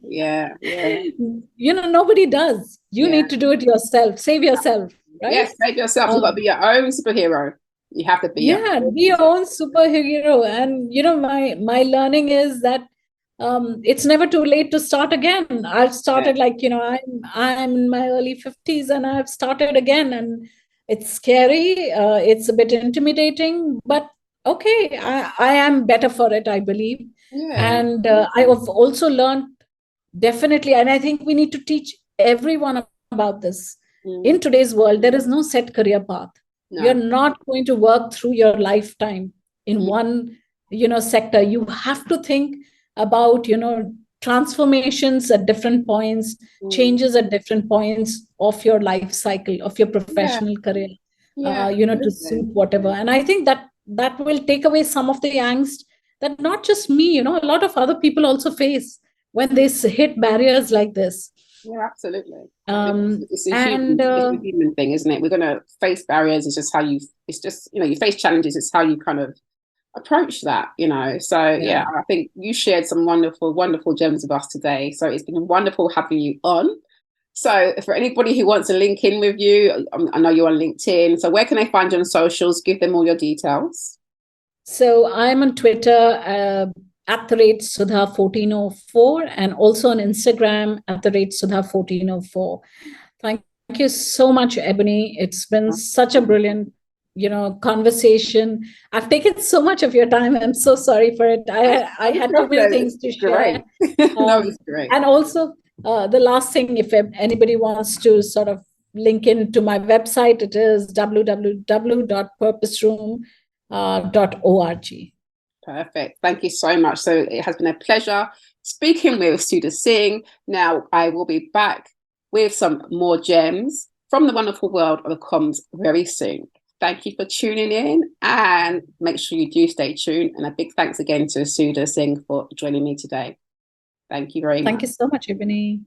Nobody does. You need to do it yourself. Save yourself, right? Yes, save yourself. You've got to be your own superhero. You have to be be your own superhero. And my learning is that it's never too late to start again. I've started I'm in my early 50s and I've started again, and it's scary. It's a bit intimidating, but okay, I am better for it, I believe. And I have also learned, definitely, and I think we need to teach everyone about this. In today's world, there is no set career path. No. You're not going to work through your lifetime in one, sector. You have to think about, transformations at different points, changes at different points of your life cycle, of your professional career, to suit whatever. And I think that will take away some of the angst that not just me, a lot of other people also face when they hit barriers like this. Yeah, absolutely. It's a human thing, isn't it? We're going to face barriers. It's just you face challenges. It's how you kind of approach that, So I think you shared some wonderful, wonderful gems with us today. So it's been wonderful having you on. So for anybody who wants to link in with you, I know you're on LinkedIn. So where can they find you on socials? Give them all your details. So I'm on Twitter, @Sudha1404, and also on Instagram @Sudha1404. Thank you so much, Ebony. It's been such a brilliant, conversation. I've taken so much of your time. I'm so sorry for it. I had too many things to share. No, it's great. And also the last thing, if anybody wants to sort of link into my website, it is www.purposeroom.org. Perfect. Thank you so much. So it has been a pleasure speaking with Sudha Singh. Now I will be back with some more gems from the wonderful world of comms very soon. Thank you for tuning in, and make sure you do stay tuned. And a big thanks again to Sudha Singh for joining me today. Thank you very much. Thank you so much, Ebony.